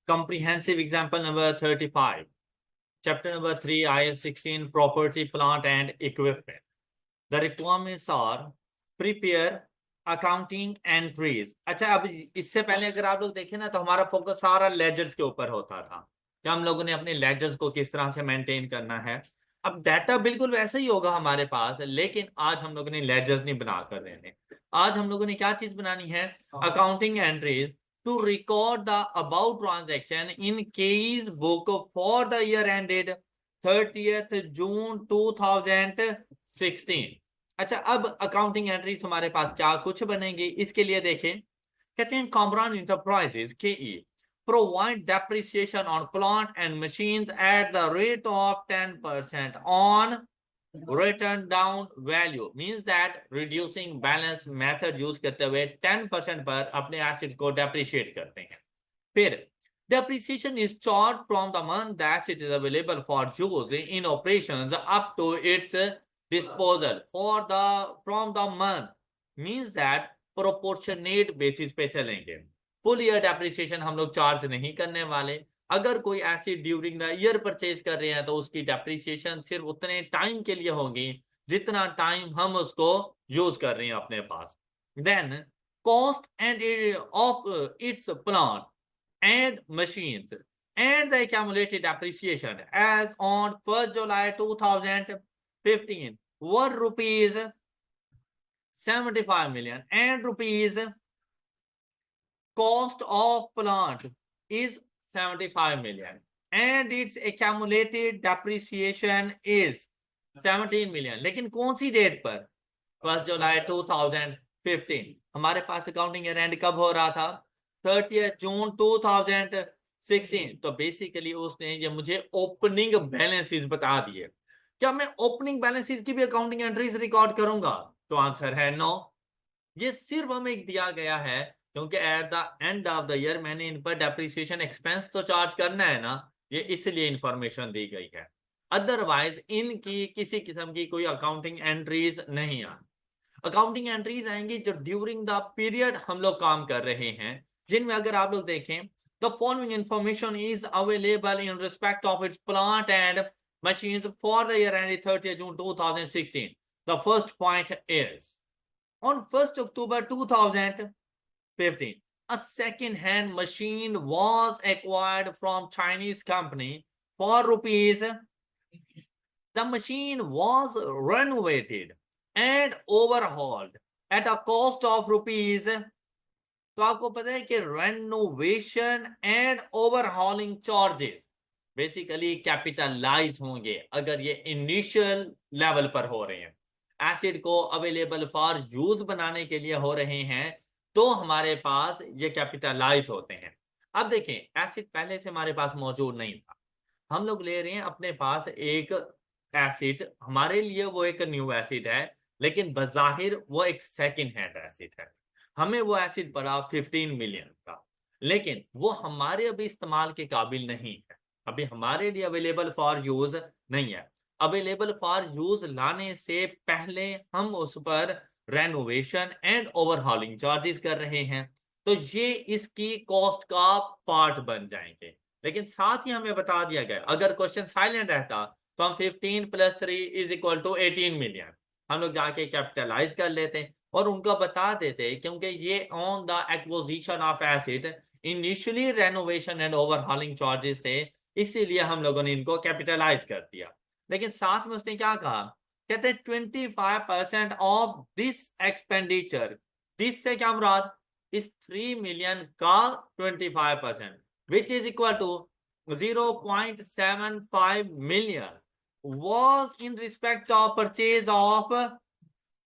comprehensive example number 35, chapter number 3, IS 16, property, plant and equipment. The requirements are prepare accounting entries. अच्छा, अब इससे पहले अगर आप लोग देखें ना तो हमारा फोकस सारा लेजर्स के ऊपर होता था कि हम लोगों ने अपने लेजर्स को किस तरह से मेंटेन करना है। अब डाटा बिल्कुल वैसा ही होगा हमारे पास, लेकिन आज हम लोगों ने लेजर्स नहीं बना कर देने। आज हम लोगों ने क्या चीज बनानी है? Accounting entries to record the about transaction in case book for the year ended 30th June 2016। अच्छा, अब अकाउंटिंग एंट्रीज हमारे पास क्या कुछ बनेंगे इसके लिए देखें। कहते हैं कॉमरॉन इंटरप्राइजेज केई provide depreciation on plant and machines at the rate of 10% on written down value, means that reducing balance method use करते हुए 10% पर अपने एसेट को डेप्रिशिएट करते हैं। फिर depreciation is charged from the month the asset is available for use in operations up to its disposal from the month, means that proportionate basis पे चलेंगे। फुल ईयर डेप्रिसिएशन हम लोग चार्ज नहीं करने वाले। अगर कोई asset during the year purchase कर रहे हैं तो उसकी डेप्रिसिएशन सिर्फ उतने टाइम के लिए होगी जितना टाइम हम उसको यूज कर रहे हैं अपने पास। Then cost and of its plant and machines and the accumulated depreciation as on 1st July 2015 were rupees 75 million and rupees cost of plant is 75 million and its accumulated depreciation is 17 million। लेकिन कौन सी date पर? 1st जुलाई 2015। हमारे पास accounting year and कब हो रहा था? 30th जून 2016। तो basically उसने ये मुझे ओपनिंग बैलेंसेस बता दिए। क्या मैं ओपनिंग बैलेंसेस की भी अकाउंटिंग एंट्रीज रिकॉर्ड करूंगा? तो आंसर है नो। ये सिर्फ हमें दिया गया है क्योंकि eight the end of the year मैंने इन पर डेप्रिसिएशन एक्सपेंस तो चार्ज करना है ना, ये इसलिए इंफॉर्मेशन दी गई है। अदरवाइज इनकी किसी किस्म की कोई अकाउंटिंग एंट्रीज नहीं आ। अकाउंटिंग एंट्रीज आएंगी जो ड्यूरिंग द पीरियड हम लोग काम कर रहे हैं, जिनमें अगर आप लोग देखें the following information is available in respect of its plant and machines for the year end 30 June 2016। The first point is on 1st October 2015 a second hand machine was acquired from Chinese company for rupees, the machine was renovated and overhauled at a cost of rupees। तो आपको पता है कि renovation and overhauling charges basically capitalise होंगे अगर ये initial level पर हो रहे हैं। एसिड को अवेलेबल फॉर यूज बनाने के लिए हो रहे हैं तो हमारे पास ये कैपिटलाइज होते हैं। अब देखें, एसिड पहले से हमारे पास मौजूद नहीं था, हम लोग ले रहे हैं अपने पास एक एसिड, हमारे लिए वो एक न्यू एसिड है लेकिन बजाहिर वो एक सेकंड हैंड एसिड है। हमें वो एसिड पड़ा 15 मिलियन का, लेकिन वो हमारे अभी इस्तेमाल के काबिल नहीं है, अभी हमारे लिए अवेलेबल फॉर यूज नहीं है। अवेलेबल फॉर यूज लाने से पहले हम उस पर रेनोवेशन एंड ओवरहॉलिंग चार्जेस कर रहे हैं, तो ये इसकी कॉस्ट का पार्ट बन जाएंगे। लेकिन साथ ही हमें बता दिया गया अगर क्वेश्चन साइलेंट रहता तो हम 15 + 3 = 18 मिलियन हम लोग जाके कैपिटलाइज कर लेते और उनको बता देते, क्योंकि ये on the acquisition of asset initially renovation and overhauling charges थे, इसीलिए हम लोगों ने इनको कैपिटलाइज कर दिया। लेकिन साथ में उसने क्या कहा? कहते हैं 25% ऑफ दिस एक्सपेंडिचर, दिस से क्या मुराद? इस 3 मिलियन का 25% which is equal to 0.75 million was in respect of purchase of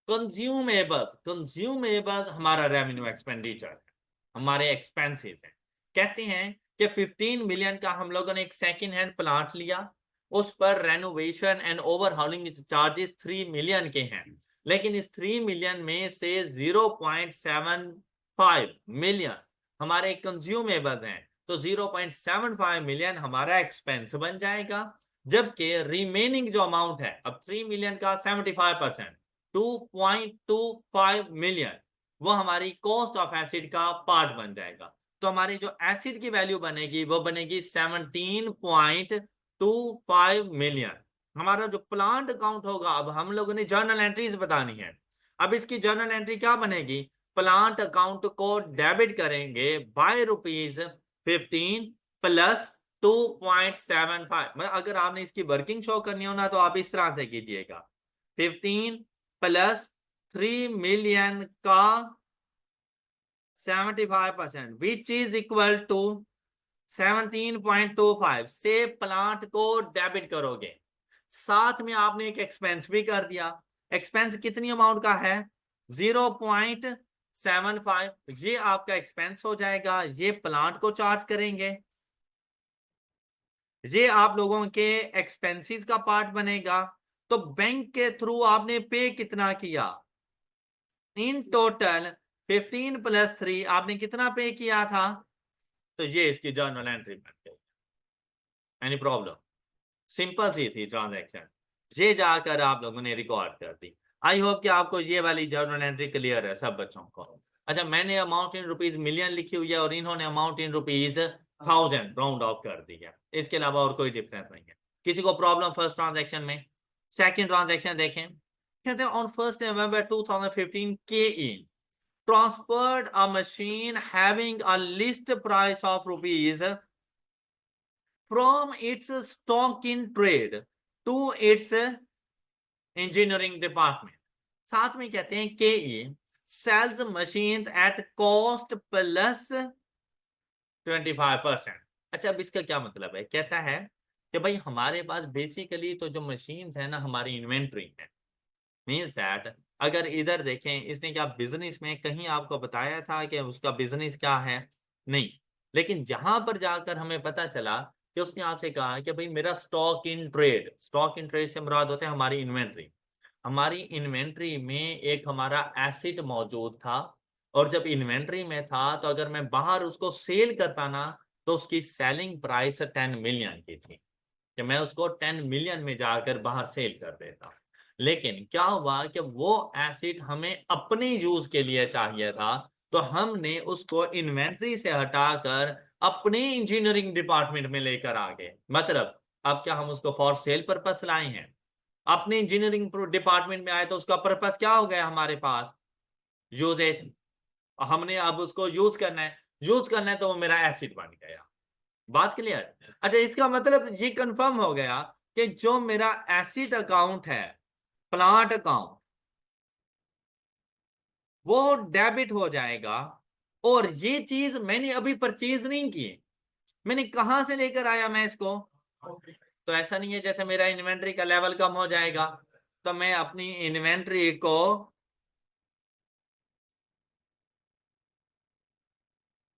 consumables। consumables हमारा रेवेन्यू एक्सपेंडिचर है, हमारे एक्सपेंसेस हैं। कहते हैं कि 15 मिलियन का हम लोगों ने एक सेकंड हैंड प्लांट लिया, उस पर renovation and overhauling charges 3 million के हैं, लेकिन इस 3 मिलियन में से 0.75 मिलियन हमारे कंज्यूमेबल्स हैं, तो 0.75 मिलियन हमारा एक्सपेंस बन जाएगा। जबकि रिमेनिंग जो अमाउंट है, अब 3 मिलियन का 75% 2.25 मिलियन वो हमारी कॉस्ट ऑफ एसिड का पार्ट बन जाएगा। तो हमारी जो एसिड की वैल्यू बनेगी वो बनेगी 17.25 मिलियन। हमारा जो प्लांट अकाउंट होगा, अब हम लोगों ने जर्नल एंट्रीज बतानी है। अब इसकी जर्नल एंट्री क्या बनेगी? प्लांट अकाउंट को डेबिट करेंगे बाय ₹15 प्लस 2.75। मतलब अगर आपने इसकी वर्किंग शो करनी हो ना तो आप इस तरह से कीजिएगा, 15 प्लस 3 मिलियन का 75% विच इज इक्वल टू 17.25 से प्लांट को डेबिट करोगे। साथ में आपने एक एक्सपेंस भी कर दिया। एक्सपेंस कितनी अमाउंट का है? 0.75। ये आपका एक्सपेंस हो जाएगा, ये प्लांट को चार्ज करेंगे, ये आप लोगों के एक्सपेंसेस का पार्ट बनेगा। तो बैंक के थ्रू आपने पे कितना किया? इन टोटल 15 प्लस 3 आपने कितना पे किया था? तो ये इसकी जर्नल एंट्री बन गई। Any problem? सिंपल सी थी ट्रांजैक्शन, ये जाकर आप लोगों ने रिकॉर्ड कर दी। आई होप कि आपको ये वाली जर्नल एंट्री क्लियर है सब बच्चों को। अच्छा, मैंने अमाउंट इन रुपीज मिलियन लिखी हुई है और इन्होंने amount in rupees 1000 round of कर दी है। इसके अलावा और कोई डिफरेंस नहीं है। किसी को प्रॉब्लम फर्स्ट ट्रांजैक्शन में? सेकंड ट्रांजैक्शन देखें, कहते हैं on 1 November 2015 KE transferred a machine having a list price of rupees from its stock in trade to its engineering department। साथ में कहते हैं KE sells machines at cost plus 25%। अच्छा, अब इसका क्या मतलब है? कहता है कि भाई हमारे पास बेसिकली तो जो मशीन्स है ना हमारी इन्वेंट्री है। मीन्स दैट अगर इधर देखें, इसने क्या बिजनेस में कहीं आपको बताया था कि उसका बिजनेस क्या है? नहीं। लेकिन जहां पर जाकर हमें पता चला कि उसने आपसे कहा कि भाई मेरा stock in trade, stock in trade से मुराद होते हैं हमारी इन्वेंट्री। हमारी इन्वेंट्री में एक हमारा एसिड मौजूद था, और जब इन्वेंट्री में था तो अगर मैं बाहर उसको सेल करता ना तो उसकी सेलिंग प्राइस 10 मिलियन की थी, कि मैं उसको 10 मिलियन में जाकर बाहर सेल कर देता। लेकिन क्या हुआ कि वो एसिड हमें अपने यूज के लिए चाहिए था, तो हमने उसको इन्वेंट्री से हटाकर अपने इंजीनियरिंग डिपार्टमेंट में लेकर आ गए। मतलब अब क्या हम उसको फॉर सेल पर्पस लाए हैं? अपने इंजीनियरिंग डिपार्टमेंट में आए तो उसका पर्पस क्या हो गया हमारे पास? यूजेज। हमने अब उसको यूज करना है, यूज करना है तो वो मेरा एसिड बन गया। बात क्लियर? अच्छा, इसका मतलब ये कंफर्म हो गया कि जो मेरा एसिड अकाउंट है, प्लांट अकाउंट, वो डेबिट हो जाएगा। और ये चीज मैंने अभी परचेज नहीं की, मैंने कहां से लेकर आया मैं इसको? तो ऐसा नहीं है जैसे मेरा इन्वेंट्री का लेवल कम हो जाएगा तो मैं अपनी इन्वेंट्री को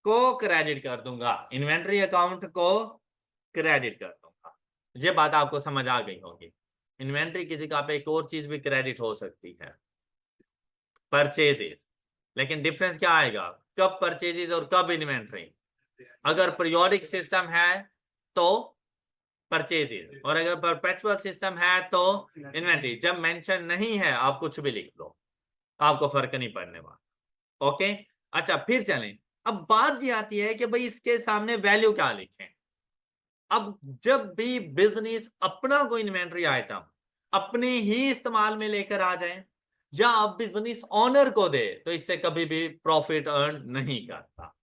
क्रेडिट कर दूंगा, इन्वेंट्री अकाउंट को क्रेडिट कर दूंगा। ये बात आपको समझ आ गई होगी। इन्वेंट्री की जगह पे एक और चीज भी क्रेडिट हो सकती है, परचेजेस। लेकिन डिफरेंस क्या आएगा? कब परचेजेस और कब इन्वेंट्री? अगर पीरियोडिक सिस्टम है तो परचेजेस, और अगर परपेचुअल सिस्टम है तो इन्वेंट्री। जब मेंशन नहीं है आप कुछ भी लिख लो, आपको फर्क नहीं पड़ने वाला। ओके। अच्छा, फिर चलें। अब बात ये आती है कि भाई इसके सामने वैल्यू क्या लिखें। अब जब भी बिजनेस अपना कोई इन्वेंट्री आइटम अपने ही इस्तेमाल में लेकर आ जाए या अब बिजनेस ओनर को दे तो इससे कभी भी प्रॉफिट अर्न नहीं करता।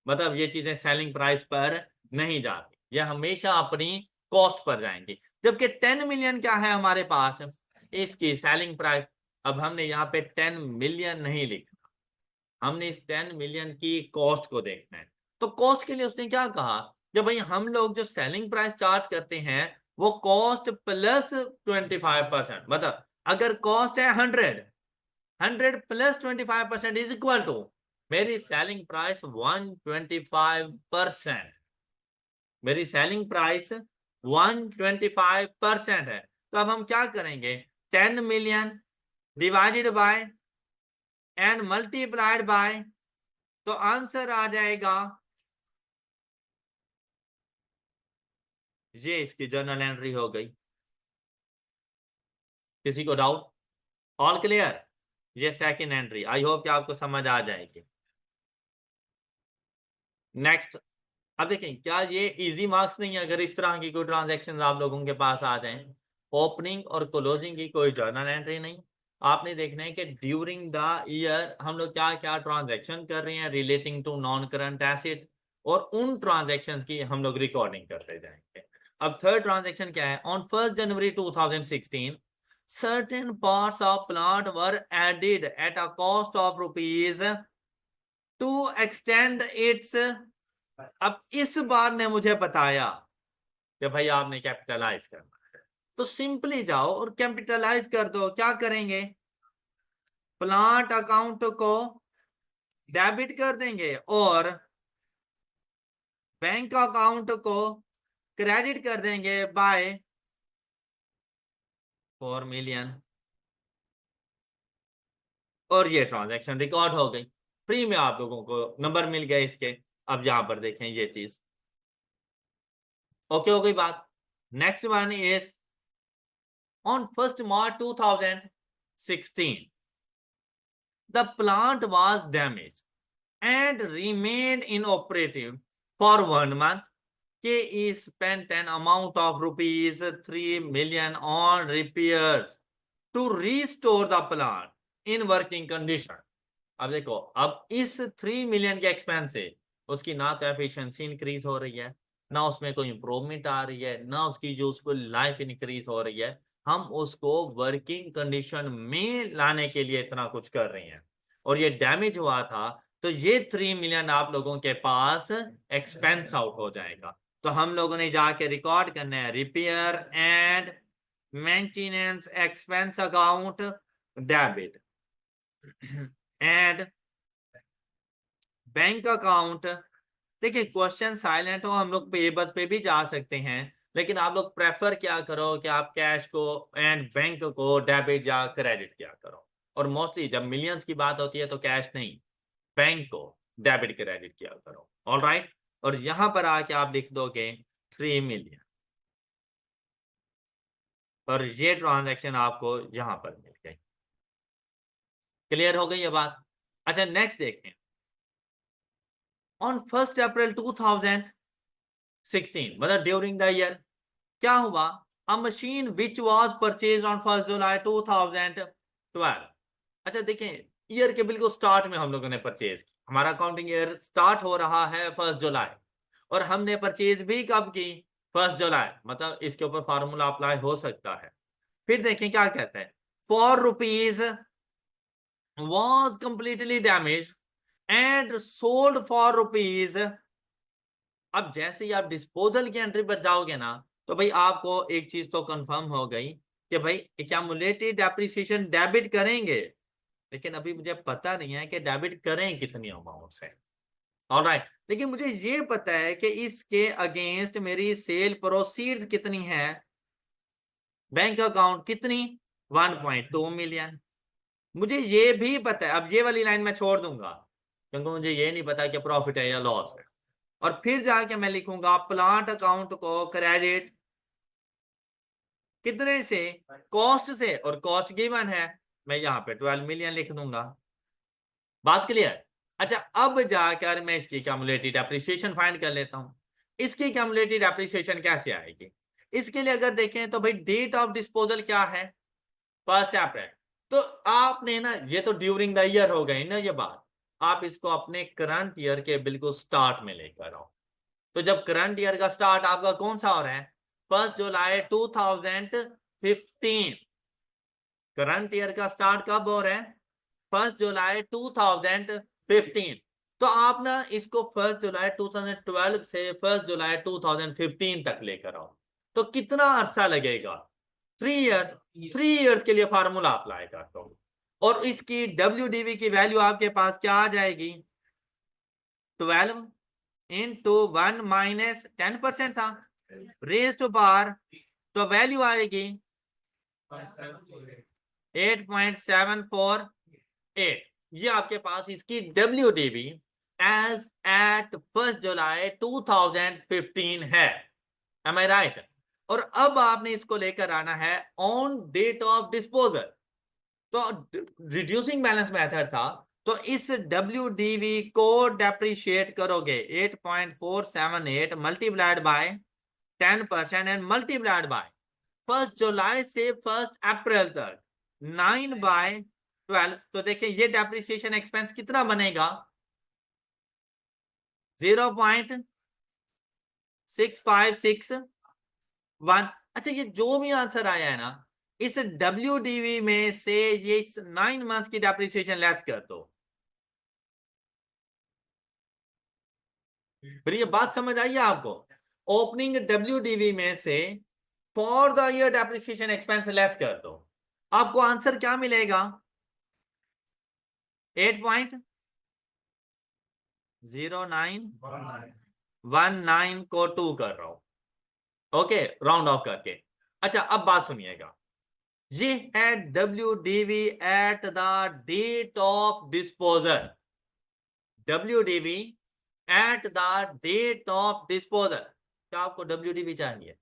मतलब ये चीजें सेलिंग प्राइस पर नहीं जाती, ये हमेशा अपनी कॉस्ट पर जाएंगी। जबकि 10 मिलियन क्या है हमारे पास? इसकी सेलिंग प्राइस। अब हमने यहाँ पे 10 मिलियन नहीं लिखा, हमने इस 10 मिलियन की कॉस्ट को देखना है। तो कॉस्ट के लिए उसने क्या कहा? जब भाई हम लोग जो सेलिंग प्राइस चार्ज करते हैं वो कॉस्ट प्लस 25%। मतलब अगर कॉस्ट है 100, 100 प्लस 25% इज इक्वल टू मेरी सेलिंग प्राइस 125%। मेरी सेलिंग प्राइस 125% है। तो अब हम क्या करेंगे? 10 million divided by and multiplied by, तो आंसर आ जाएगा ये इसकी जर्नल एंट्री हो गई। किसी को डाउट? All clear? ये सेकंड एंट्री, आई होप कि आपको समझ आ जाएगी। नेक्स्ट, अब देखें क्या ये इजी मार्क्स नहीं है अगर इस तरह की कोई ट्रांजैक्शन आप लोगों के पास आ जाएं। ओपनिंग और क्लोजिंग की कोई जर्नल एंट्री नहीं, आपने देखना है कि ड्यूरिंग द ईयर हम लोग क्या क्या ट्रांजैक्शन कर रहे हैं relating to non current assets, और उन ट्रांजैक्शंस की हम लोग रिकॉर्डिंग करते जाएंगे। अब थर्ड ट्रांजैक्शन क्या है, on 1 January 2016 certain parts of plant were added at a cost of rupees to extend its। अब इस बार ने मुझे बताया कि भाई आपने कैपिटलाइज करना है, तो सिंपली जाओ और कैपिटलाइज कर दो। क्या करेंगे, प्लांट अकाउंट को डेबिट कर देंगे और बैंक अकाउंट को क्रेडिट कर देंगे बाय 4 मिलियन, और ये ट्रांजैक्शन रिकॉर्ड हो गई। फ्री में आप लोगों को नंबर मिल गए इसके। अब यहां पर देखें ये चीज ओके हो गई बात। Next one is on 1 March 2016 the plant was damaged and remained inoperative for 1 month. KE spent an amount of rupees 3 million on repairs to restore the plant in working condition। अब देखो, अब इस 3 million के expense से उसकी ना तो efficiency increase हो रही है, ना उसमें कोई इंप्रूवमेंट आ रही है, ना उसकी यूजफुल लाइफ इंक्रीज हो रही है। हम उसको वर्किंग कंडीशन में लाने के लिए इतना कुछ कर रहे हैं, और ये डैमेज हुआ था, तो ये 3 मिलियन आप लोगों के पास एक्सपेंस आउट हो जाएगा। तो हम लोगों ने जाके रिकॉर्ड करना है repair and maintenance expense account debit and bank account. देखिए क्वेश्चन साइलेंट हो, हम लोग पेबल्स पे भी जा सकते हैं, लेकिन आप लोग प्रेफर क्या करो कि आप कैश को एंड बैंक को डेबिट या क्रेडिट क्या करो। और मोस्टली जब मिलियंस की बात होती है तो कैश नहीं, बैंक को डेबिट क्रेडिट किया करो। ऑल राइट, और यहां पर आके आप लिख दोगे 3 मिलियन, और ये ट्रांजैक्शन आपको यहां पर मिल गई। क्लियर हो गई ये बात। अच्छा नेक्स्ट देखें, ऑन 1 अप्रैल 2016 मतलब ड्यूरिंग द ईयर क्या हुआ, अ machine which was purchase on 1 जुलाई 2012। अच्छा देखें, ईयर के बिल्कुल स्टार्ट में हम लोगों ने परचेज की, हमारा अकाउंटिंग ईयर स्टार्ट हो रहा है 1 जुलाई, और हमने परचेज भी कब की, 1 जुलाई, मतलब इसके ऊपर फार्मूला अप्लाई हो सकता है। फिर देखें क्या कहता है, 4 rupees was completely damaged and sold for rupees। अब जैसे ही आप डिस्पोजल की एंट्री पर जाओगे ना, तो भाई आपको एक चीज तो कंफर्म हो गई कि भाई एक्यूमुलेटेड डेप्रिसिएशन डेबिट करेंगे, लेकिन अभी मुझे पता नहीं है कि डेबिट करें कितनी अमाउंट से। ऑलराइट, लेकिन मुझे ये पता है कि इसके अगेंस्ट मेरी सेल प्रोसीड्स कितनी है, बैंक अकाउंट कितनी 1.2 मिलियन। मुझे ये भी पता है, अब ये वाली लाइन मैं छोड़ दूंगा क्योंकि मुझे ये नहीं पता कि प्रॉफिट है या लॉस है। और फिर जाके मैं लिखूंगा प्लांट अकाउंट को क्रेडिट कितने से, कॉस्ट से, और कॉस्ट गिवन है, मैं यहां पे 12 मिलियन लिख दूंगा। बात क्लियर। अच्छा अब जाकर मैं इसकी क्यूमुलेटेड एप्रिसिएशन फाइंड कर लेता हूं। इसकी क्यूमुलेटेड एप्रिसिएशन कैसे आएगी, इसके लिए अगर देखें तो भाई डेट ऑफ डिस्पोजल क्या है, 1 अप्रैल। तो आपने ना, ये तो ड्यूरिंग द ईयर हो गई ना ये बात, आप इसको अपने करंट ईयर के बिल्कुल स्टार्ट में लेकर आओ। तो जब करंट ईयर का स्टार्ट आपका कौन सा हो रहा है, 1 जुलाई 2015। करंट ईयर का स्टार्ट कब हो रहा है, 1 जुलाई 2015। तो आप ना इसको 1 जुलाई 2012 से 1 जुलाई 2015 तक लेकर आओ, तो कितना अरसा लगेगा, 3 इयर्स। 3 इयर्स के लिए फार्मूला अप्लाई कर दो, और इसकी WDV की वैल्यू आपके पास क्या आ जाएगी, 12 इंटू 1 माइनस 10% था, रेज टू पावर, तो वैल्यू आएगी 8.748। ये आपके पास इसकी WDV एज एट 1 जुलाई 2015 है। Am I right? और अब आपने इसको लेकर आना है ऑन डेट ऑफ डिस्पोजल। तो रिड्यूसिंग बैलेंस मेथड था, तो इस WDV को डेप्रिशिएट करोगे 8.478 multiplied by 10% and multiplied by 1 जुलाई से 1 अप्रैल तक 9/12। तो देखिए ये डेप्रिसिएशन एक्सपेंस कितना बनेगा 0.6561। अच्छा ये जो भी आंसर आया है ना इस WDV में से ये 9 मंथ्स की डेप्रिसिएशन लेस कर दो। फिर ये बात समझ आई है आपको? ओपनिंग WDV में से for the year depreciation expense less कर दो, आपको आंसर क्या मिलेगा 8.0919 को 2 कर रहा हूं, ओके राउंड ऑफ करके। अच्छा अब बात सुनिएगा, ये है WDV at the date of disposal. WDV at the date of disposal. क्या आपको WDV चाहिए?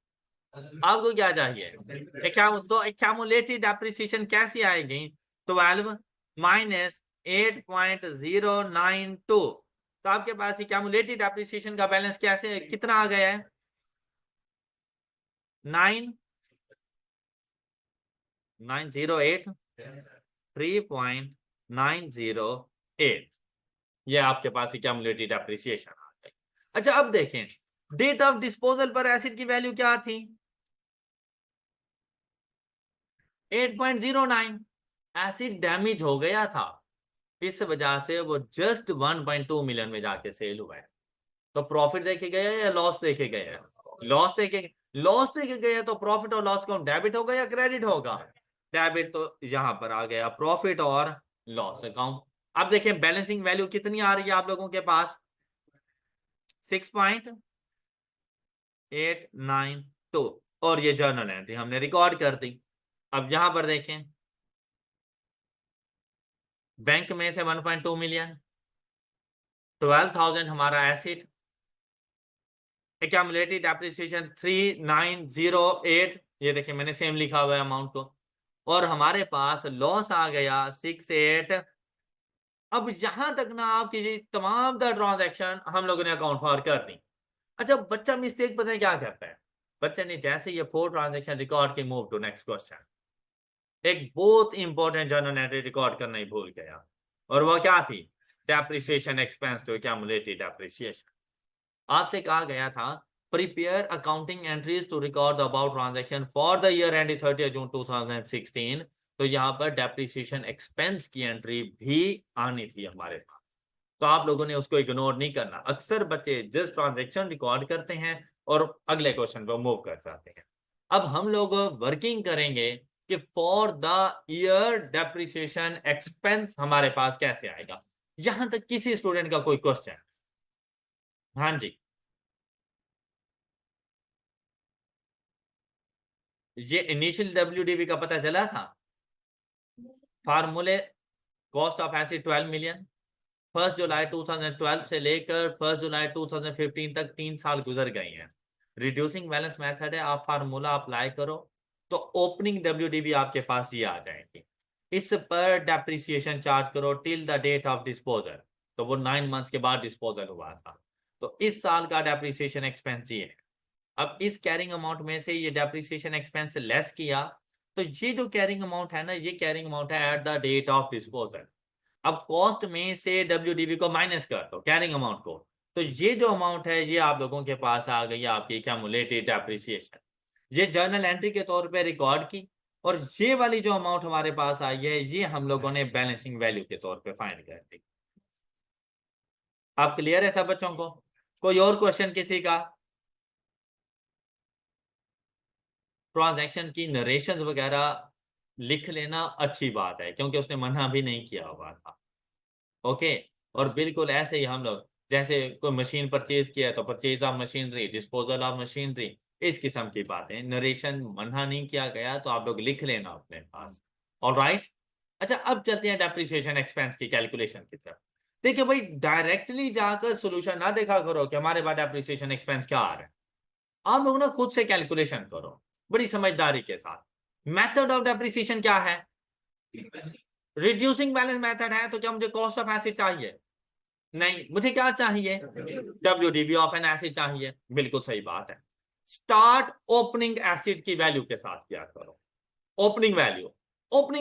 आपको क्या चाहिए? तो एक्यूमुलेटेड डेप्रिसिएशन कैसी आएगी 12 माइनस 8.092। तो आपके पास एक्यूमुलेटेड डेप्रिसिएशन का बैलेंस कैसे कितना आ गया है 908 3.908। ये आपके पास एक्यूमुलेटेड डेप्रिसिएशन आ गई। अच्छा अब देखें डेट ऑफ डिस्पोजल पर एसिड की वैल्यू क्या थी 8.09। एसिड डैमेज हो गया था, इस वजह से वो जस्ट 1.2 मिलियन में जाके सेल हुआ है। तो प्रॉफिट देखे गए या लॉस देखे गए? लॉस देखे गए तो प्रॉफिट और लॉस अकाउंट डेबिट होगा या क्रेडिट होगा? डेबिट। तो यहां पर आ गया प्रॉफिट और लॉस अकाउंट। अब देखें बैलेंसिंग वैल्यू कितनी आ रही है आप लोगों के पास 6.892 और ये जर्नल एंट्री हमने रिकॉर्ड कर दी। अब यहां पर देखें बैंक में से 1.2 मिलियन 12,000 हमारा एसिड, एक्यूमुलेटेड डेप्रिसिएशन 3908, ये देखिए मैंने सेम लिखा हुआ है अमाउंट को, और हमारे पास लॉस आ गया 68। अब यहां तक ना आपकी तमाम द ट्रांजैक्शन हम लोगों ने अकाउंट फॉर कर दी। अच्छा बच्चा मिस्टेक पता है क्या करता है, बच्चे ने जैसे ये 4 ट्रांजैक्शन रिकॉर्ड की मूव टू नेक्स्ट क्वेश्चन, एक बहुत इंपॉर्टेंट जर्नल एंट्री रिकॉर्ड करना ही भूल गया, और वो क्या थी depreciation expense to accumulated depreciation. आपसे कहा गया था prepare accounting entries to record the about transaction for the year end 30 June 2016। तो यहाँ पर डेप्रिसिएशन एक्सपेंस की एंट्री भी आनी थी हमारे पास, तो आप लोगों ने उसको इग्नोर नहीं करना। अक्सर बच्चे जस्ट ट्रांजैक्शन रिकॉर्ड करते हैं और अगले क्वेश्चन पर मूव कर जाते हैं। अब हम लोग वर्किंग करेंगे कि for the year depreciation expense हमारे पास कैसे आएगा। यहां तक किसी स्टूडेंट का कोई क्वेश्चन? हाँ जी, ये इनिशियल WDV का पता चला था फार्मूले। कॉस्ट ऑफ एसिड 12 मिलियन, 1 जुलाई 2012 से लेकर 1 जुलाई 2015 तक 3 साल गुजर गए हैं। रिड्यूसिंग बैलेंस मेथड है, आप फार्मूला अप्लाई करो तो ओपनिंग WDV आपके पास ये आ जाएगी। इस पर डेप्रिसिएशन चार्ज करो till the date of disposal, तो वो 9 मंथ्स के बाद डिस्पोजल हुआ था, तो इस साल का डेप्रिसिएशन एक्सपेंस ये है। अब इस कैरिंग अमाउंट में से ये डेप्रिसिएशन एक्सपेंस लेस किया, तो ये जो कैरिंग अमाउंट है ना, ये कैरिंग अमाउंट है at the date of disposal. अब कॉस्ट में से WDV को माइनस कर दो कैरिंग अमाउंट को, तो ये जो अमाउंट है ये आप लोगों के पास आ गई आपकी एक्यूमुलेटेड डेप्रिसिएशन। ये जर्नल एंट्री के तौर पे रिकॉर्ड की, और ये वाली जो अमाउंट हमारे पास आई है ये हम लोगों ने बैलेंसिंग वैल्यू के तौर पे फाइंड कर दी। आप क्लियर है सब बच्चों को? कोई और क्वेश्चन किसी का? ट्रांजैक्शन की नरेशन वगैरह लिख लेना अच्छी बात है, क्योंकि उसने मना भी नहीं किया हुआ था। ओके, और बिल्कुल ऐसे ही हम लोग जैसे कोई मशीन परचेज किया तो purchase of machinery, disposal of machinery, इस किस्म की बातें, नरेशन मना नहीं किया गया तो आप लोग लिख लेना अपने पास। ऑलराइट। अच्छा अब चलते हैं डेप्रिसिएशन एक्सपेंस की कैलकुलेशन की तरफ। देखिए भाई डायरेक्टली जाकर सोल्यूशन ना देखा करो कि हमारे पास डेप्रिसिएशन एक्सपेंस क्या आ रहा है, आप लोग ना खुद से कैलकुलेशन करो बड़ी समझदारी के साथ। मेथड ऑफ डेप्रिसिएशन क्या है? रिड्यूसिंग बैलेंस मेथड है तो क्या मुझे कॉस्ट ऑफ एसिड चाहिए? नहीं, मुझे क्या चाहिए? WDV ऑफ एन एसिड चाहिए। बिल्कुल सही बात है। स्टार्ट ओपनिंग एसिड की वैल्यू के साथ क्या करो? ओपनिंग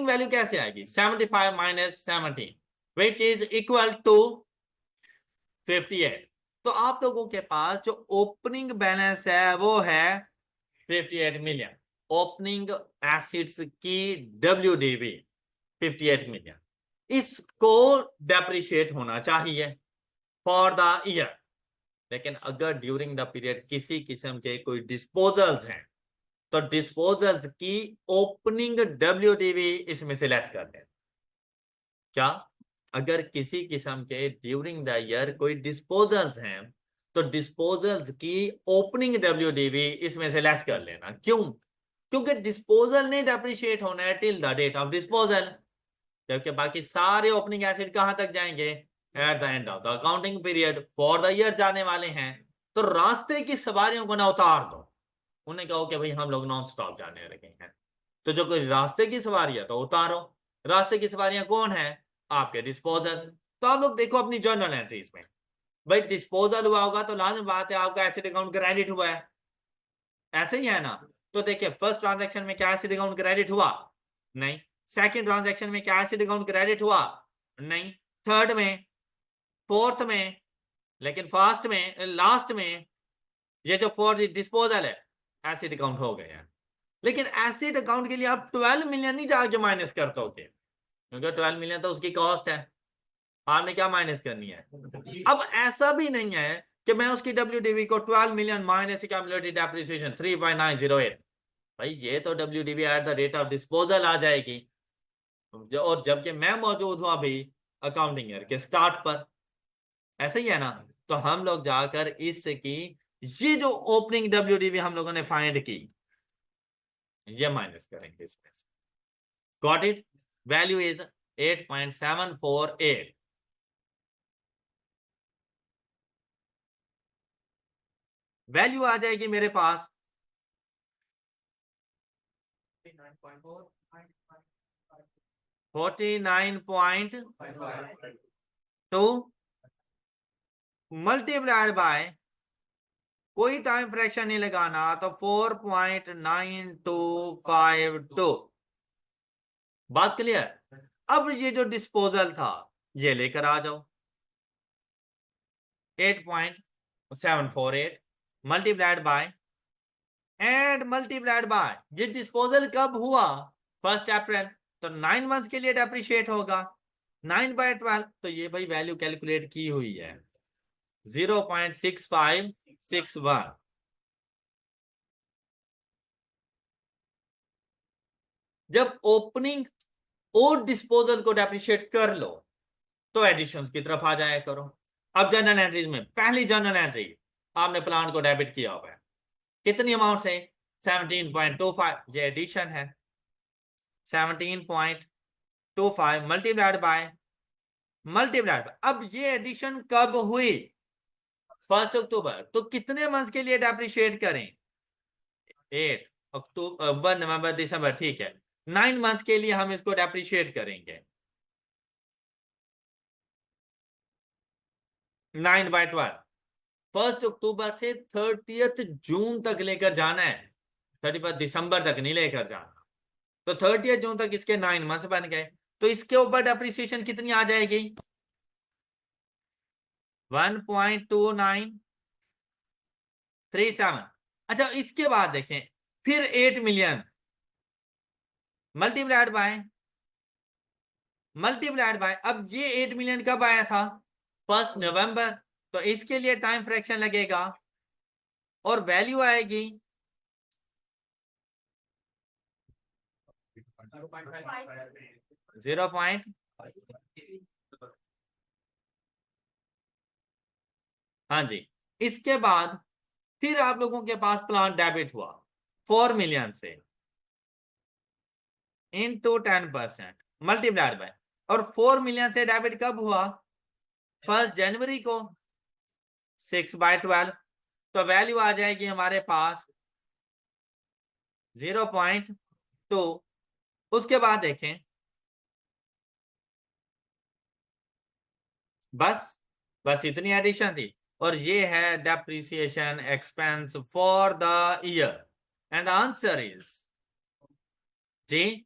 वैल्यू कैसे आएगी? 75 minus 17 which is equal to 58। तो आप लोगों के पास जो ओपनिंग बैलेंस है वो है 58 मिलियन। ओपनिंग एसिड्स की WDV 58 मिलियन। इसको डेप्रिशिएट होना चाहिए फॉर द ईयर। लेकिन अगर ड्यूरिंग द पीरियड किसी किस्म के कोई डिस्पोजल्स हैं तो डिस्पोजल्स की ओपनिंग WDV इसमें से लेस कर दें। क्या? अगर किसी किस्म के ड्यूरिंग द ईयर कोई डिस्पोजल्स हैं तो डिस्पोजल्स की ओपनिंग WDV इसमें से लेस कर लेना। क्यों? क्योंकि डिस्पोजल नहीं डेप्रिशिएट होना है till the date of disposal, जबकि बाकी सारे ओपनिंग एसिड कहां तक जाएंगे? At the end of the accounting period for the year जाने वाले हैं। तो रास्ते की सवारियों को ना उतार दो, उन्हें कहो कि भाई हम लोग नॉन स्टॉप जाने लगे हैं। तो जो कोई रास्ते की सवारी है तो उतारो। रास्ते की सवारियां कौन है? आपके डिस्पोजल। तो आप लोग देखो अपनी जर्नल एंट्रीज में, भाई डिस्पोजल हुआ होगा तो लाजमी बात है आपका एसिड अकाउंट क्रेडिट हुआ है, ऐसे ही है ना? तो देखिए फर्स्ट ट्रांजैक्शन में क्या एसिड अकाउंट क्रेडिट हुआ? नहीं। सेकंड ट्रांजैक्शन में क्या एसिड अकाउंट क्रेडिट हुआ? नहीं। थर्ड में, फोर्थ में, लेकिन फास्ट में, लास्ट में, ये जो फोर्थ डिस्पोजल है, एसिड अकाउंट हो गए हैं। लेकिन एसिड अकाउंट के लिए आप 12 मिलियन नहीं जाके माइनस करते हो, क्योंकि 12 मिलियन तो उसकी कॉस्ट है। आपने क्या माइनस करनी है? अब ऐसा भी नहीं है कि मैं उसकी WDV को 12 मिलियन माइनस एक्यूमुलेटेड डेप्रिसिएशन 3.908, भाई ये तो WDV at the rate of disposal आ जाएगी। और जबकि मैं मौजूद हूं अभी अकाउंटिंग ईयर के स्टार्ट पर, ऐसे ही है ना? तो हम लोग जाकर इसकी ये जो ओपनिंग WDV हम लोगों ने फाइंड की, ये माइनस करेंगे इसमें से। Got it? Value is 8.748। Value आ जाएगी मेरे पास 49.2 मल्टीप्लाइड बाय, कोई टाइम फ्रैक्शन नहीं लगाना, तो 4.9252। बात क्लियर? अब ये जो डिस्पोजल था ये लेकर आ जाओ, 8.748 multiplied by and multiplied by, ये डिस्पोजल कब हुआ? 1 अप्रैल। तो 9 मंथ्स के लिए डेप्रिशिएट होगा। 9/12, तो ये भाई वैल्यू कैलकुलेट की हुई है 0.6561। जब ओपनिंग और डिस्पोजल को डेप्रिशिएट कर लो तो एडिशंस की तरफ आ जाया करो। अब जर्नल एंट्रीज में पहली जर्नल एंट्री, आपने प्लांट को डेबिट किया हुआ है, कितनी अमाउंट से? 17.25, ये एडिशन है। 17.25 मल्टीप्लाइड बाय, अब ये एडिशन कब हुई? 1 अक्टूबर। तो कितने मंथ के लिए डेप्रिशिएट करें? 8 अक्टूबर, नवंबर, दिसंबर, ठीक है। 9 मंथ्स के लिए हम इसको डेप्रिशिएट करेंगे 9/12। 1 अक्टूबर से 30 जून तक लेकर जाना है, 31 दिसंबर तक नहीं लेकर जाना। तो 30 जून तक इसके 9 मंथ्स बन गए। तो इसके ऊपर डेप्रिसिएशन कितनी आ जाएगी? 1.2937। अच्छा, इसके बाद देखें फिर 8 मिलियन मल्टीप्लाइड बाय, अब ये 8 मिलियन कब आया था? 1 नवंबर। तो इसके लिए टाइम फ्रैक्शन लगेगा और वैल्यू आएगी 0. हाँ जी। इसके बाद फिर आप लोगों के पास प्लान डेबिट हुआ 4 मिलियन से इनटू 10% मल्टीप्लाइड बाय, और 4 मिलियन से डेबिट कब हुआ? 1 जनवरी को, 6/12। तो वैल्यू आ जाएगी हमारे पास 0.2। उसके बाद देखें बस बस इतनी एडिशन थी। और ये है depreciation expense for the year and answer is जी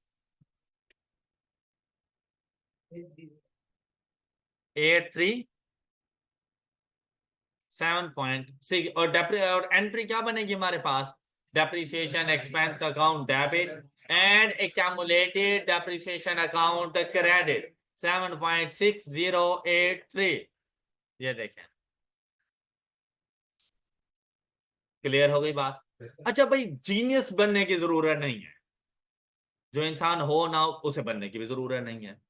83.7.6। और एंट्री क्या बनेगी हमारे पास, depreciation expense account debit and accumulated depreciation account credit 7.6083। ये देखें, क्लियर हो गई बात। अच्छा भाई, जीनियस बनने की जरूरत नहीं है, जो इंसान हो ना हो उसे बनने की भी जरूरत नहीं है।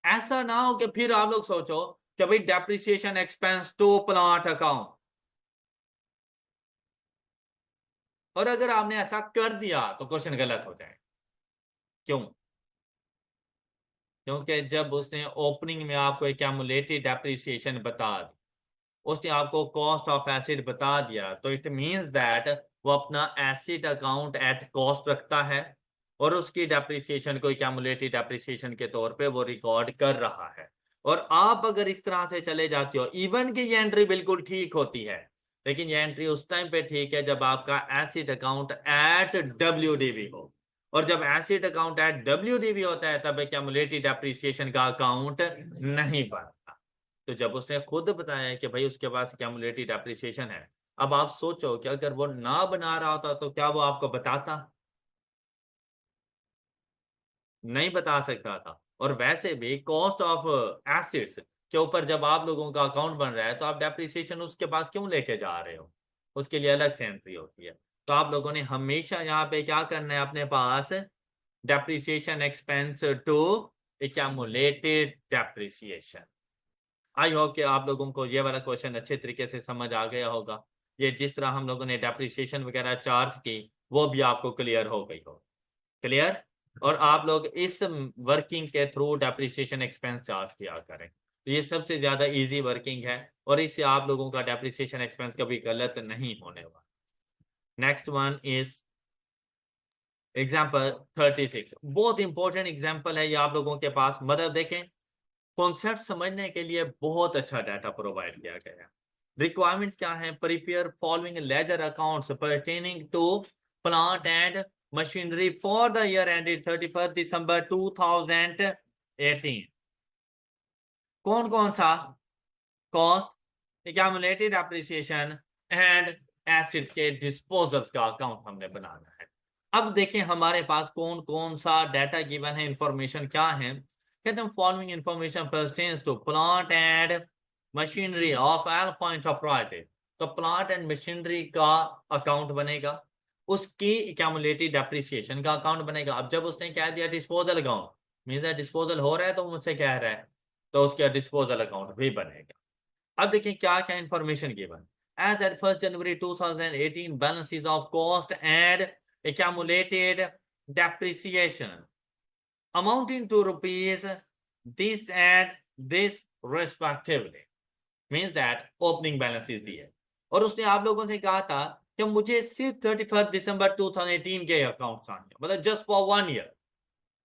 ऐसा ना हो कि फिर आप लोग सोचो कि भाई depreciation expense to plant account, और अगर आपने ऐसा कर दिया तो क्वेश्चन गलत हो जाए। क्यों? क्योंकि जब उसने ओपनिंग में आपको एक्यूमुलेटेड डेप्रिसिएशन बता दी, उसने आपको कॉस्ट ऑफ एसिड बता दिया, तो इट मींस दैट वो अपना एसिड अकाउंट एट कॉस्ट रखता है और उसकी डेप्रिसिएशन को एक्यूमुलेटेड डेप्रिसिएशन के तौर पे वो रिकॉर्ड कर रहा है। और आप अगर इस तरह से चले जाते हो, इवन कि ये एंट्री बिल्कुल ठीक होती है, लेकिन ये एंट्री उस टाइम पे ठीक है जब आपका एसिड अकाउंट एट WDV हो। और जब एसिड अकाउंट एट WDV होता है तब एक्यूमुलेटेड डेप्रिसिएशन का अकाउंट नहीं बनता। तो जब उसने खुद बताया कि भाई उसके पास एक्यूमुलेटेड डेप्रिसिएशन है, अब आप सोचो कि अगर वो ना बना रहा होता तो क्या वो आपको बताता? नहीं बता सकता था। और वैसे भी कॉस्ट ऑफ एसिड्स के ऊपर जब आप लोगों का अकाउंट बन रहा है तो आप डेप्रिसिएशन उसके पास क्यों लेके जा रहे हो? उसके लिए अलग से एंट्री होती है। तो आप लोगों ने हमेशा यहाँ पे क्या करना है, अपने पास depreciation expense to accumulated depreciation. I hope कि आप लोगों को ये वाला क्वेश्चन अच्छे तरीके से समझ आ गया होगा। ये जिस तरह हम लोगों ने डेप्रिसिएशन वगैरह चार्ज की वो भी आपको क्लियर हो गई हो। क्लियर? और आप लोग इस वर्किंग के थ्रू डेप्रिसिएशन एक्सपेंस चार्ज किया करें, तो ये सबसे ज्यादा इजी वर्किंग है और इससे आप लोगों का डेप्रिसिएशन एक्सपेंस कभी गलत नहीं होने वाला। Next one is example 36। बहुत इंपॉर्टेंट एग्जाम्पल है ये आप लोगों के पास, मतलब देखें कॉन्सेप्ट समझने के लिए बहुत अच्छा डाटा प्रोवाइड किया गया है। रिक्वायरमेंट्स क्या है, prepare following ledger accounts pertaining to plant and machinery for the year ended 31 December 2018। कौन कौन सा? Cost, accumulated appreciation and assets के डिस्पोजल्स का अकाउंट हमने बनाना है। अब देखें हमारे पास कौन कौन सा डाटा गिवन है, इंफॉर्मेशन क्या है। कहते हैं following information pertains to plant and machinery of all point of price. तो प्लांट एंड मशीनरी का अकाउंट बनेगा, उसकी एक्यूमुलेटेड डेप्रिसिएशन का अकाउंट बनेगा। अब जब उसने कह दिया डिस्पोजल अकाउंट, मींस डिस्पोजल हो रहा है तो मुझसे कह रहा है, तो उसका डिस्पोजल अकाउंट भी बनेगा। अब देखिए क्या क्या information given. As at 1 January 2018 balances of cost and accumulated depreciation amounting to rupees this and this respectively, means that opening balance is दिए। और उसने आप लोगों से कहा था कि मुझे सिर्फ 31 दिसंबर 2018 के अकाउंट चाहिए, मतलब जस्ट फॉर 1 ईयर।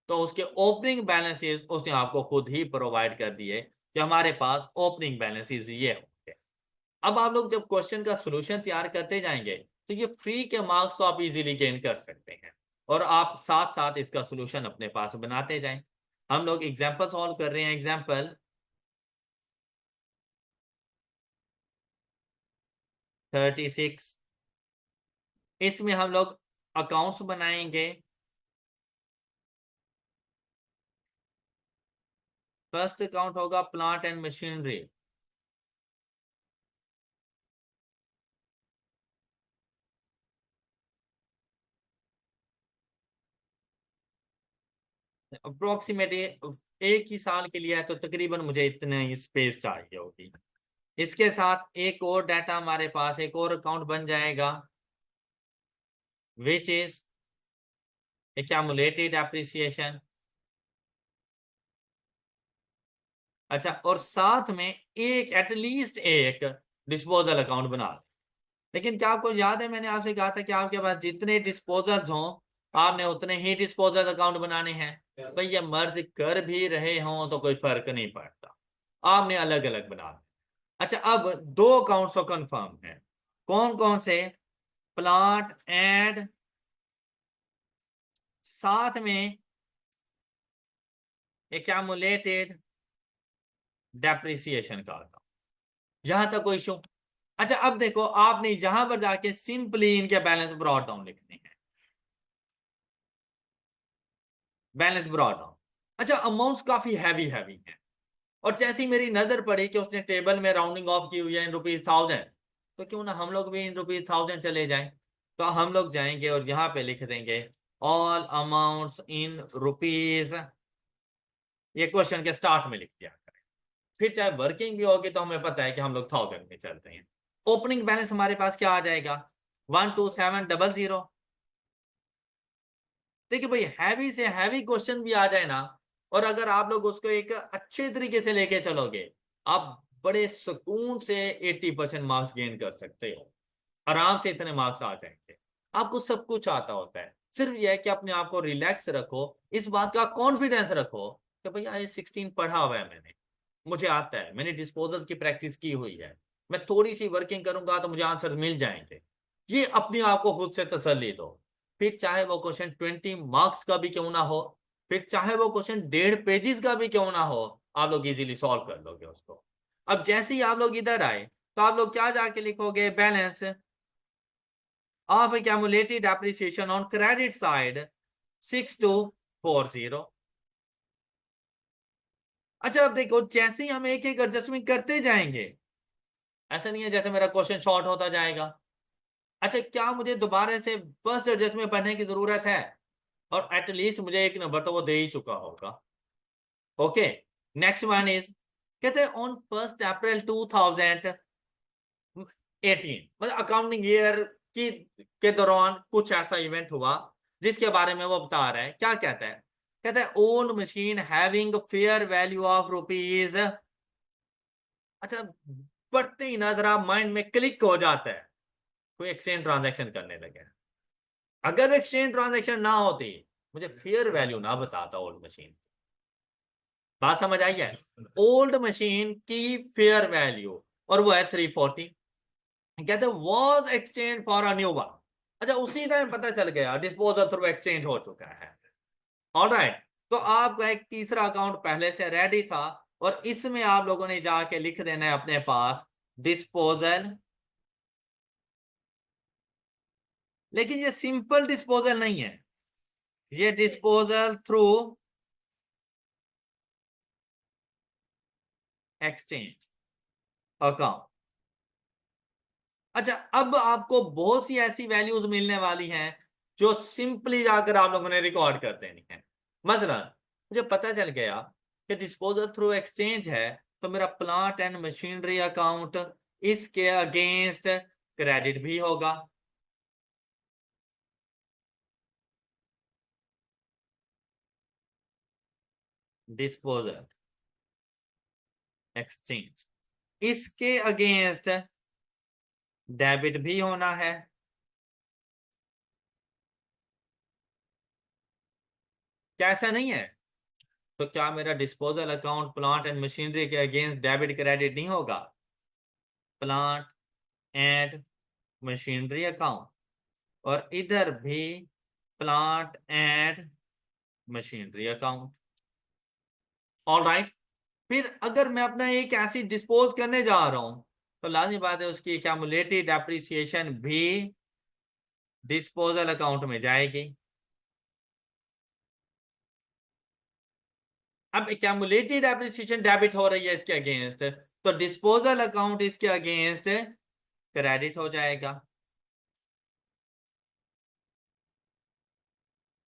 तो उसके ओपनिंग बैलेंसेस उसने आपको खुद ही प्रोवाइड कर दिए कि हमारे पास ओपनिंग बैलेंसेस ये होंगे। अब आप लोग जब क्वेश्चन का सॉल्यूशन तैयार करते जाएंगे तो ये फ्री के मार्क्स तो आप इजीली गेन कर सकते हैं और आप साथ साथ इसका सॉल्यूशन अपने पास बनाते जाएं। हम लोग एग्जांपल सॉल्व कर रहे हैं। एग्जांपल 36, इसमें हम लोग अकाउंट्स बनाएंगे। फर्स्ट अकाउंट होगा प्लांट एंड मशीनरी। अप्रोक्सीमेटली एक ही साल के लिए है तो तकरीबन मुझे इतने ही स्पेस चाहिए होगी। इसके साथ एक और डाटा हमारे पास, एक और अकाउंट बन जाएगा विच इज एक्यूमुलेटेड एप्रिसिएशन। अच्छा, और साथ में एक एटलीस्ट एक डिस्पोजल अकाउंट बना दे। लेकिन क्या आपको याद है मैंने आपसे कहा था कि आपके पास जितने डिस्पोजल्स हों आपने उतने ही डिस्पोजल अकाउंट बनाने हैं। भाई ये मर्ज कर भी रहे हों तो कोई फर्क नहीं पड़ता। आपने अलग अलग बना दिया। अच्छा, अब दो अकाउंट्स तो कंफर्म है, कौन कौन से? प्लांट एंड साथ में एक्यूमुलेटेड डेप्रिसिएशन का अकाउंट। यहां तक कोई इशू? अच्छा, अब देखो आपने यहां पर जाके सिंपली इनके बैलेंस ब्रॉट डाउन लिखने हैं, बैलेंस ब्रॉट डाउन। अच्छा, अमाउंट्स काफी हैवी हैवी हैं, और जैसी मेरी नजर पड़ी कि उसने टेबल में राउंडिंग ऑफ की हुई है इन ₹1000, तो क्यों ना हम लोग भी इन ₹1000 चले जाएं। तो हम लोग जाएंगे और यहाँ पे लिख देंगे ऑल अमाउंट्स इन रुपीज, ये क्वेश्चन के स्टार्ट में लिख दिया करें। फिर चाहे वर्किंग भी होगी तो हमें पता है कि हम लोग 1000 में चलते हैं। ओपनिंग बैलेंस हमारे पास क्या आ जाएगा? 12700। देखिए भाई, हैवी से हैवी क्वेश्चन भी आ जाए ना, और अगर आप लोग उसको एक अच्छे तरीके से लेके चलोगे, आप बड़े सुकून से 80% मार्क्स गेन कर सकते हो। आराम से इतने मार्क्स आ जाएंगे। आपको सब कुछ आता होता है, सिर्फ यह है कि अपने आप को रिलैक्स रखो, इस बात का कॉन्फिडेंस रखो कि भैया ये 16 पढ़ा हुआ है, मैंने, मुझे आता है, मैंने डिस्पोजल की प्रैक्टिस की हुई है, मैं थोड़ी सी वर्किंग करूंगा तो मुझे आंसर मिल जाएंगे। ये अपने आप को खुद से तसल्ली दो। फिर चाहे वो क्वेश्चन 20 मार्क्स का भी क्यों ना हो, फिर चाहे वो क्वेश्चन 1.5 पेजेस का भी क्यों ना हो, आप लोग इजीली सॉल्व कर लोगे उसको। अब जैसे ही आप लोग इधर आए तो आप लोग क्या जाके लिखोगे? Balance of accumulated appreciation on credit side 6240। अच्छा, अब देखो जैसे ही हम एक एक एडजस्टमेंट करते जाएंगे, ऐसा नहीं है जैसे मेरा क्वेश्चन शॉर्ट होता जाएगा। अच्छा, क्या मुझे दोबारा से फर्स्ट एडजस्टमेंट पढ़ने की जरूरत है? और एटलीस्ट मुझे एक नंबर तो वो दे ही चुका होगा। ओके, नेक्स्ट वन इज, कहते हैं ऑन 1 अप्रैल 2018, मतलब अकाउंटिंग ईयर की के दौरान कुछ ऐसा इवेंट हुआ जिसके बारे में वो बता रहा है। क्या कहता है? कहता है old machine having fair value of rupees. अच्छा, पढ़ते ही ना जरा माइंड में क्लिक हो जाता है, कोई एक्सचेंज ट्रांजैक्शन करने लगे। अगर एक्सचेंज ट्रांजैक्शन ना होती, मुझे फेयर वैल्यू ना बताता ओल्ड मशीन। बात समझ आई है? ओल्ड मशीन की फेयर वैल्यू, और वो है 340। कहते was exchange for a new one. अच्छा, उसी टाइम पता चल गया डिस्पोजल थ्रू एक्सचेंज हो चुका है। ऑलराइट, तो आपका एक तीसरा अकाउंट पहले से रेडी था, और इसमें आप लोगों ने जाके लिख देना है अपने पास डिस्पोजल। लेकिन ये सिंपल डिस्पोजल नहीं है, ये डिस्पोजल थ्रू एक्सचेंज अकाउंट। अच्छा, अब आपको बहुत सी ऐसी वैल्यूज मिलने वाली हैं जो सिंपली जाकर आप लोगों ने रिकॉर्ड कर देनी है। मसलन मुझे पता चल गया कि डिस्पोजल थ्रू एक्सचेंज है, तो मेरा प्लांट एंड मशीनरी अकाउंट इसके अगेंस्ट क्रेडिट भी होगा। डिस्पोजल एक्सचेंज, इसके अगेंस्ट डेबिट भी होना है। क्या ऐसा नहीं है? तो क्या मेरा disposal account plant and machinery के अगेंस्ट डेबिट क्रेडिट नहीं होगा? प्लांट एंड मशीनरी अकाउंट, और इधर भी plant and machinery account. All right, फिर अगर मैं अपना एक एसिड डिस्पोज करने जा रहा हूं, तो लाजमी बात है उसकी एक्यूमुलेटेड डेप्रिसिएशन भी डिस्पोजल अकाउंट में जाएगी। अब एक्यूमुलेटेड डेप्रिसिएशन डेबिट हो रही है इसके अगेंस्ट, तो डिस्पोजल अकाउंट इसके अगेंस्ट क्रेडिट हो जाएगा।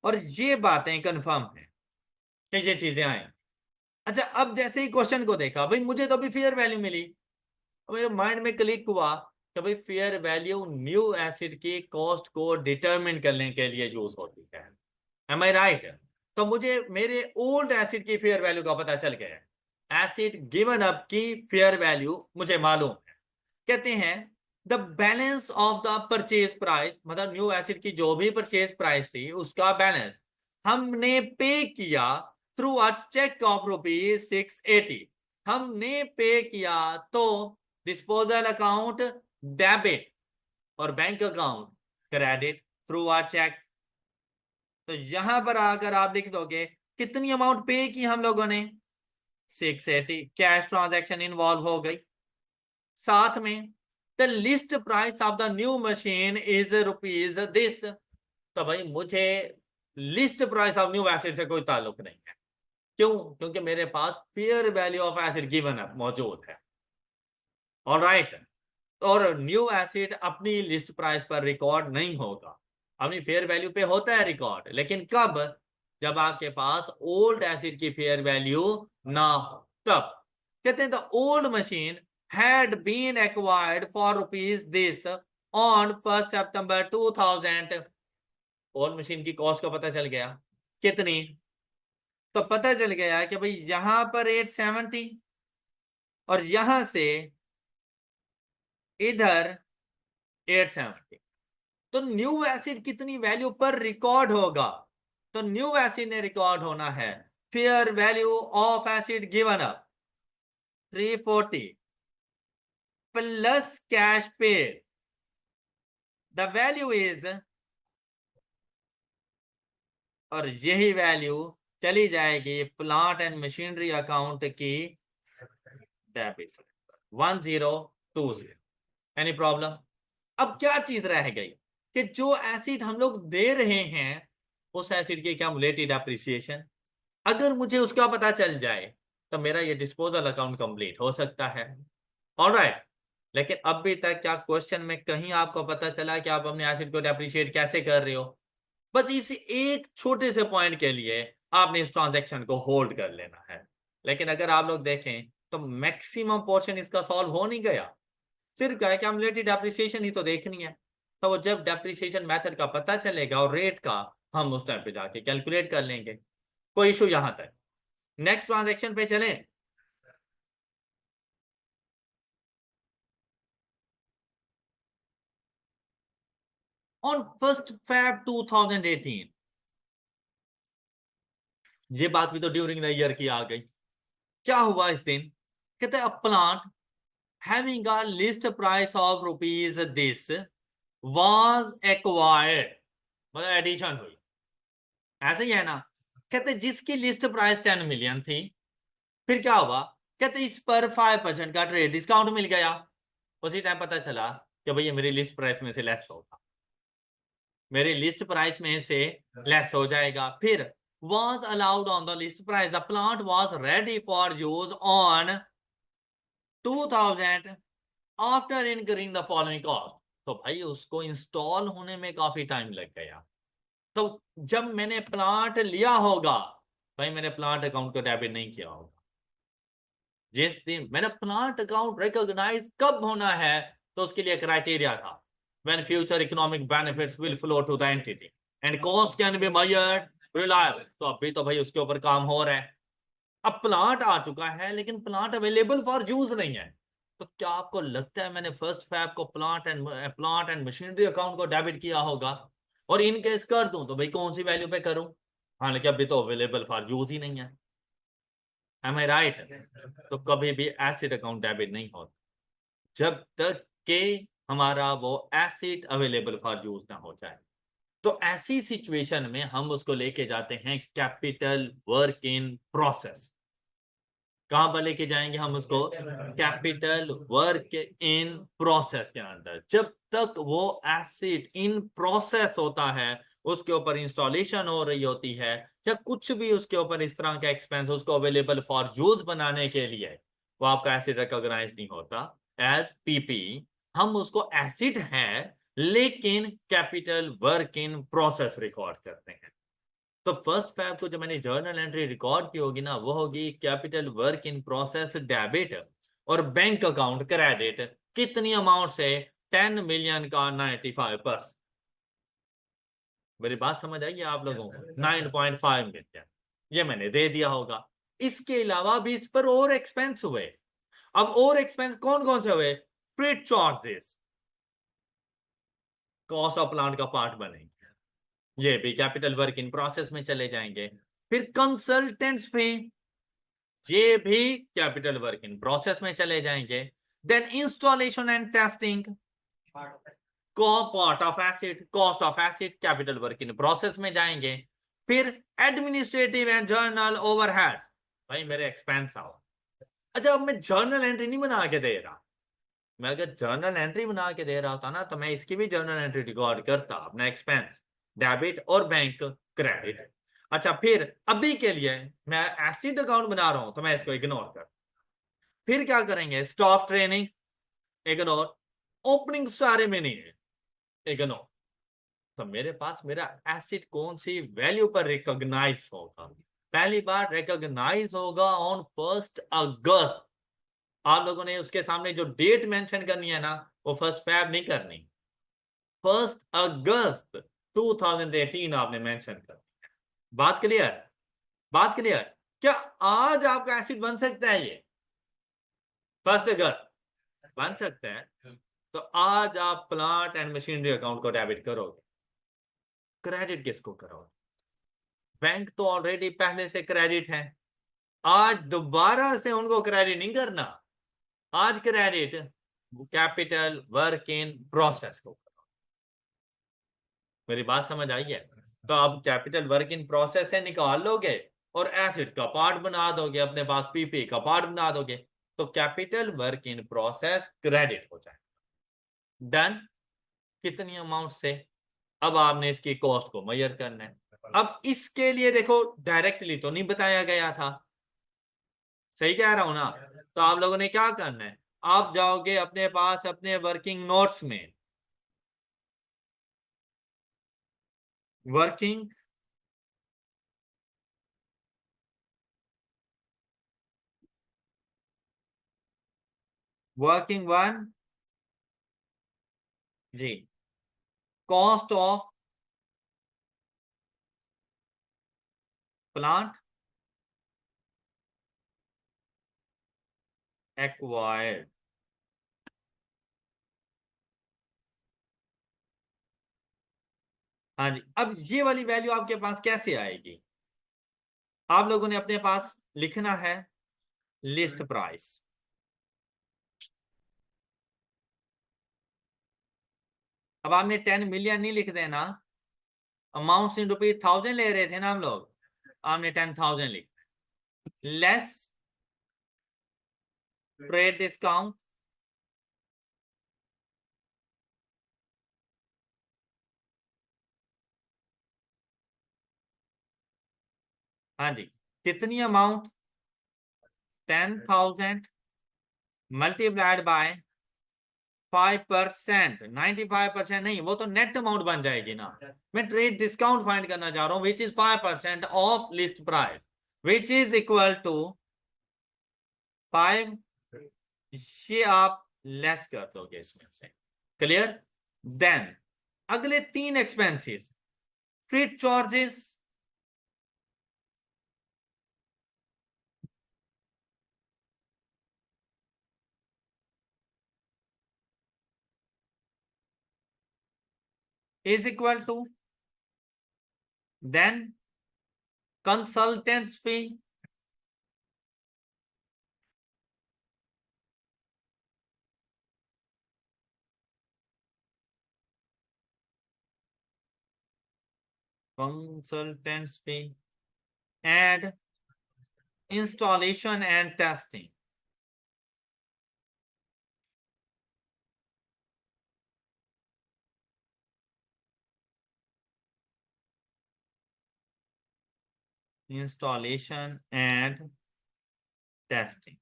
और ये बातें कंफर्म है कि ये चीजें आए। अच्छा, अब जैसे ही क्वेश्चन को देखा, भाई मुझे तो अभी फेयर वैल्यू मिली, मेरे माइंड में क्लिक हुआ कि भाई फेयर वैल्यू न्यू एसिड की कॉस्ट को डिटरमिन करने के लिए यूज होती है। एम आई राइट? तो मुझे मेरे ओल्ड एसिड की फेयर वैल्यू का पता चल गया है। एसिड गिवन अप की फेयर वैल्यू मुझे मालूम है। कहते हैं the balance of the purchase price, मतलब न्यू एसिड की जो भी परचेज प्राइस थी उसका बैलेंस हमने पे किया थ्रू अ चेक ऑफ ₹680। हमने पे किया तो डिस्पोजल अकाउंट डेबिट और bank account credit through our cheque. तो यहां पर आकर आप लिख दोगे कितनी अमाउंट पे की हम लोगों ने, 680, कैश ट्रांजैक्शन इन्वॉल्व हो गई। साथ में the list price of the new machine is rupees this. तो भाई मुझे list price of new asset से कोई ताल्लुक नहीं है। क्यों? क्योंकि मेरे पास fair value of asset given up मौजूद है। ऑलराइट। और न्यू एसिड अपनी लिस्ट प्राइस पर रिकॉर्ड नहीं होगा, अपनी फेयर वैल्यू पे होता है रिकॉर्ड, लेकिन कब? जब आपके पास ओल्ड एसिड की फेयर वैल्यू ना हो तब। कहते हैं the old machine had been acquired for rupees this on 1 September 2000। Old machine की कॉस्ट का पता चल गया कितनी, तो पता चल गया कि भाई यहां पर 870 और यहां से इधर 870। तो न्यू एसिड कितनी वैल्यू पर रिकॉर्ड होगा? तो न्यू एसिड ने रिकॉर्ड होना है fair value of asset given up 340 plus cash paid. The value is, और यही वैल्यू चली जाएगी प्लांट एंड मशीनरी अकाउंट की डेबिट 1020। Any problem? अब क्या चीज रह गई कि जो एसिड हम लोग दे रहे हैं उस एसिड की क्यूमुलेटेड एप्रिसिएशन, अगर मुझे उसका पता चल जाए तो मेरा ये डिस्पोजल अकाउंट कंप्लीट हो सकता है। ऑलराइट। लेकिन अभी तक क्या क्वेश्चन में कहीं आपको पता चला कि आप अपने एसिड को डेप्रिशिएट कैसे कर रहे हो? बस इस एक छोटे से पॉइंट के लिए आपने इस ट्रांजैक्शन को होल्ड कर लेना है। लेकिन अगर आप लोग देखें तो मैक्सिमम पोर्शन इसका सॉल्व हो नहीं गया। सिर्फ क्या है कि क्यूमुलेटेड डेप्रिसिएशन ही तो देखनी है। तो वो जब डेप्रिसिएशन मेथड का पता चलेगा और रेट का, हम उस टाइम पे जाके कैलकुलेट कर लेंगे। कोई इशू यहां तक? नेक्स्ट ट्रांजैक्शन पे चलें। ऑन 1 Feb 2018, ये बात भी तो ड्यूरिंग द ईयर की आ गई। क्या हुआ इस दिन? कहते हैं plant having a list price of rupees this was acquired, मतलब एडिशन हुई, ऐसे ही है ना। कहते जिसकी लिस्ट प्राइस 10 मिलियन थी, फिर क्या हुआ? कहते इस पर 5% का ट्रेड डिस्काउंट मिल गया। उसी टाइम पता चला कि भाई ये मेरी लिस्ट प्राइस में से लेस होगा, मेरी लिस्ट प्राइस में से लेस हो जाएगा। फिर was allowed on the list price, the plant was ready for use on 2000 after incurring the following cost। तो भाई उसको इंस्टॉल होने में काफी टाइम लग गया। तो जब मैंने प्लांट लिया होगा, भाई मैंने प्लांट अकाउंट को डेबिट नहीं किया होगा। जिस दिन मैंने प्लांट अकाउंट रिकॉग्नाइज कब होना है, तो उसके लिए क्राइटेरिया था when future economic benefits will flow to the entity and cost can be measured reliable। तो अभी तो भाई उसके ऊपर काम हो रहा है। अब प्लांट आ चुका है लेकिन प्लांट अवेलेबल फॉर यूज नहीं है। तो क्या आपको लगता है मैंने 1 Feb को प्लांट एंड मशीनरी अकाउंट को डेबिट किया होगा? और इन केस कर दूं तो भाई कौन सी वैल्यू पे करूं? हालांकि अभी तो अवेलेबल फॉर यूज ही नहीं है। एम आई राइट? तो कभी भी एसिड अकाउंट डेबिट नहीं होता जब तक के हमारा वो एसिड अवेलेबल फॉर यूज ना हो जाए। तो ऐसी सिचुएशन में हम उसको लेके जाते हैं कैपिटल वर्क इन प्रोसेस। कहां पर लेके जाएंगे हम उसको? कैपिटल वर्क इन प्रोसेस के अंदर। जब तक वो एसिड इन प्रोसेस होता है, उसके ऊपर इंस्टॉलेशन हो रही होती है, या कुछ भी उसके ऊपर इस तरह का एक्सपेंस उसको अवेलेबल फॉर यूज बनाने के लिए, वो आपका एसिड रिकॉग्नाइज नहीं होता एज पीपी। हम उसको एसिड है लेकिन capital work in process record करते हैं। तो 1 Feb को जो मैंने जर्नल एंट्री रिकॉर्ड की होगी ना, वो होगी capital work in process debit और बैंक अकाउंट क्रेडिट। कितनी अमाउंट से? 10 मिलियन का 95%। मेरी बात समझ आई आप लोगों को? 9.5 मिलियन ये मैंने दे दिया होगा। इसके अलावा भी इस पर और एक्सपेंस हुए। अब और एक्सपेंस कौन कौन से हुए? फ्रीट चार्जेस कॉस्ट ऑफ प्लांट का पार्ट बनेंगे, ये भी कैपिटल वर्क इन प्रोसेस में चले जाएंगे। फिर कंसल्टेंट्स फी, ये भी कैपिटल वर्क इन प्रोसेस में चले जाएंगे। Then installation and testing, part of asset, cost of asset, capital work in process में जाएंगे। फिर एडमिनिस्ट्रेटिव एंड जर्नल ओवरहेड्स, भाई मेरे एक्सपेंस आओ। अच्छा, अब मैं जर्नल एंट्री नहीं बना के दे रहा। मैं अगर जर्नल एंट्री बना के दे रहा होता ना तो मैं इसकी भी जर्नल एंट्री रिकॉर्ड करता, अपना एक्सपेंस डेबिट और बैंक क्रेडिट। अच्छा, फिर अभी के लिए मैं एसिड अकाउंट बना रहा हूं तो मैं इसको इग्नोर कर। फिर क्या करेंगे, स्टाफ ट्रेनिंग इग्नोर, ओपनिंग सारे में नहीं है इग्नोर। तो मेरे पास मेरा एसिड कौन सी वैल्यू पर रिकॉग्नाइज होगा, पहली बार रिकॉग्नाइज होगा ऑन 1 अगस्त। आप लोगों ने उसके सामने जो डेट मेंशन करनी है ना, वो 1 फेब नहीं करनी, 1 अगस्त 2018 आपने मेंशन कर। बात क्लियर, बात क्लियर। क्या आज आपका एसिड बन सकता है ये 1 अगस्त? बन सकता है। तो आज आप प्लांट एंड मशीनरी अकाउंट को डेबिट करोगे, क्रेडिट किसको करोगे? बैंक तो ऑलरेडी पहले से क्रेडिट है, आज दोबारा से उनको क्रेडिट नहीं करना। आज credit capital work in process को करो। मेरी बात समझ आई है? तो अब कैपिटल वर्क इन प्रोसेस से निकाल लोगे और एसिड का पार्ट बना दोगे, अपने पास पीपी का पार्ट बना दोगे, तो capital work in process credit हो जाए। डन। कितनी अमाउंट से? अब आपने इसकी कॉस्ट को मेजर करना है। अब इसके लिए देखो, डायरेक्टली तो नहीं बताया गया था, सही कह रहा हूं ना? तो आप लोगों ने क्या करना है, आप जाओगे अपने पास अपने वर्किंग नोट्स में, वर्किंग वर्किंग वन जी, कॉस्ट ऑफ प्लांट एक्वायर्ड। हाँ जी, अब ये वाली वैल्यू आपके पास कैसे आएगी? आप लोगों ने अपने पास लिखना है लिस्ट प्राइस। अब आपने 10 मिलियन नहीं लिख देना, अमाउंट इन रुपीज 1000 ले रहे थे ना हम लोग, आपने 10,000 लिख, लेस ट्रेड डिस्काउंट, हाँ जी, कितनी अमाउंट, 10,000 मल्टीप्लाइड बाय 5%, 95% नहीं, वो तो नेट अमाउंट बन जाएगी ना। मैं ट्रेड डिस्काउंट फाइंड करना चाह रहा हूं, which is 5% of list price, which is equal to 5। ये आप लेस कर दोगे इसमें से, क्लियर। देन अगले 3 expenses, freight charges, is equal to, then consultants fee, consultants fee and installation and testing, installation and testing,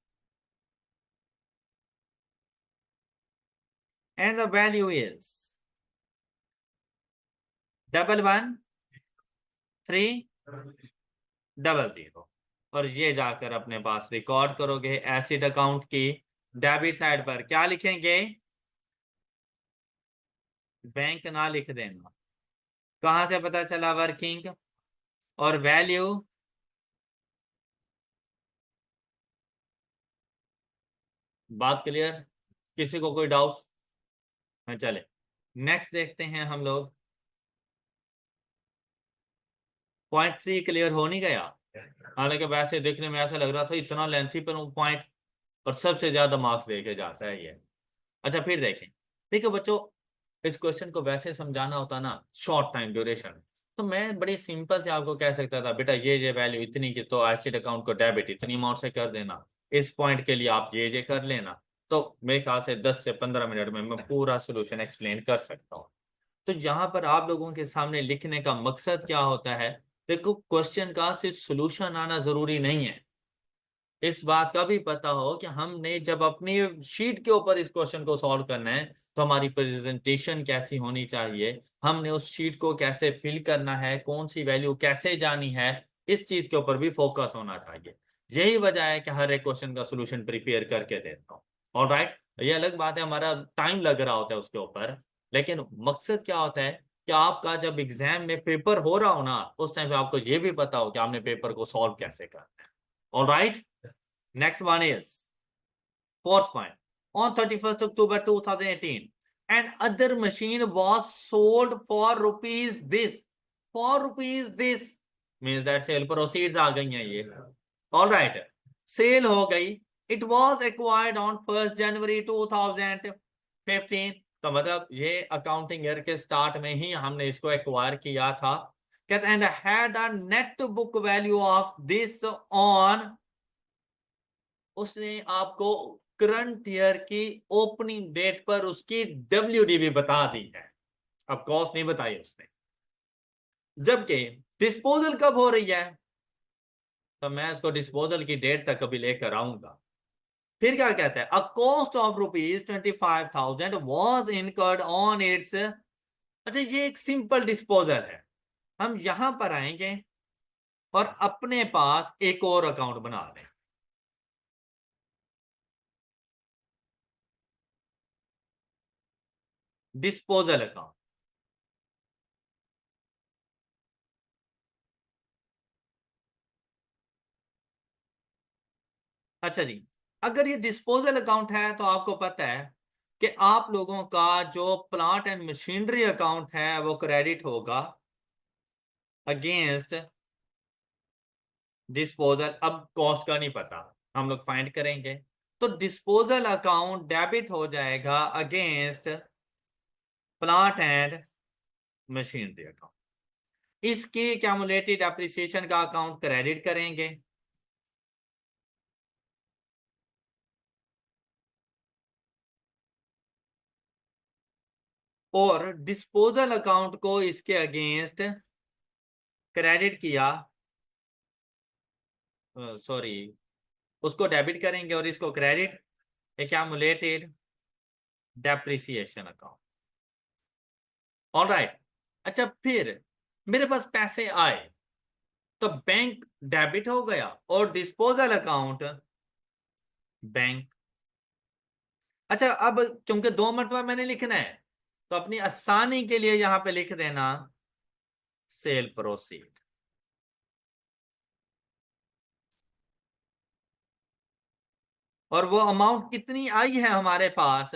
and the value is 11,300। और ये जाकर अपने पास रिकॉर्ड करोगे एसिड अकाउंट की डेबिट साइड पर, क्या लिखेंगे, बैंक ना लिख देना। कहां से पता चला वर्किंग, और वैल्यू, बात क्लियर, किसी को कोई डाउट? हाँ चले, नेक्स्ट देखते हैं हम लोग। पॉइंट 3 क्लियर हो नहीं गया? हालांकि वैसे देखने में ऐसा लग रहा था इतना लेंथी पर पॉइंट, और सबसे ज्यादा मार्क्स देके जाता है ये। अच्छा फिर देखें, देखो बच्चों, इस क्वेश्चन को वैसे समझाना होता ना शॉर्ट टाइम ड्यूरेशन, तो मैं बड़ी सिंपल से आपको कह सकता था बेटा ये वैल्यू इतनी की तो एसिड अकाउंट को डेबिट इतनी अमाउंट से कर देना, इस पॉइंट के लिए आप ये कर लेना, तो मेरे ख्याल से 10 से 15 मिनट में मैं पूरा सोल्यूशन एक्सप्लेन कर सकता हूँ। तो यहाँ पर आप लोगों के सामने लिखने का मकसद क्या होता है, देखो क्वेश्चन का सिर्फ सोल्यूशन आना जरूरी नहीं है, इस बात का भी पता हो कि हमने जब अपनी शीट के ऊपर इस क्वेश्चन को सॉल्व करना है तो हमारी प्रेजेंटेशन कैसी होनी चाहिए, हमने उस शीट को कैसे फिल करना है, कौन सी वैल्यू कैसे जानी है, इस चीज के ऊपर भी फोकस होना चाहिए। यही वजह है कि हर एक क्वेश्चन का सोल्यूशन प्रिपेयर करके देता हूँ। ऑलराइट, ये अलग बात है हमारा टाइम लग रहा होता है उसके ऊपर, लेकिन मकसद क्या होता है कि आपका जब एग्जाम में पेपर हो रहा हो ना उस टाइम पे आपको ये भी पता हो कि आपने पेपर को सॉल्व कैसे करना है। Alright, next one is fourth point. On 31st October 2018, another machine was sold for rupees this. For rupees this means that sale proceeds आ गई हैं ये। All right, sale हो गई। It was acquired on 1st January 2015। तो मतलब ये accounting year के start में ही हमने इसको एक्वायर किया था। कहते and had a net book value of this on, उसने आपको करंट ईयर की ओपनिंग डेट पर उसकी WDV बता दी है, अब कॉस्ट नहीं बताई उसने। जबकि डिस्पोजल कब हो रही है, तो मैं इसको डिस्पोजल की डेट तक कभी लेकर आऊंगा। फिर क्या कहता है, a cost of ₹25,000 was incurred on it's. अच्छा ये एक सिंपल डिस्पोजल है, हम यहां पर आएंगे और अपने पास एक और अकाउंट बना लें, डिस्पोजल अकाउंट। अच्छा जी, अगर ये डिस्पोजल अकाउंट है तो आपको पता है कि आप लोगों का जो प्लांट एंड मशीनरी अकाउंट है वो क्रेडिट होगा अगेंस्ट डिस्पोजल। अब कॉस्ट का नहीं पता, हम लोग फाइंड करेंगे, तो डिस्पोजल अकाउंट डेबिट हो जाएगा against plant and machinery account. इसकी क्यूमुलेटेड एप्रिसिएशन का अकाउंट क्रेडिट करेंगे, और डिस्पोजल अकाउंट को इसके अगेंस्ट क्रेडिट किया, सॉरी, उसको डेबिट करेंगे और इसको credit, accumulated depreciation account. Alright, अच्छा फिर मेरे पास पैसे आए तो बैंक डेबिट हो गया और डिस्पोजल अकाउंट बैंक। अच्छा अब क्योंकि दो मरतबा मैंने लिखना है तो अपनी आसानी के लिए यहां पे लिख देना सेल प्रोसीड, और वो अमाउंट कितनी आई है हमारे पास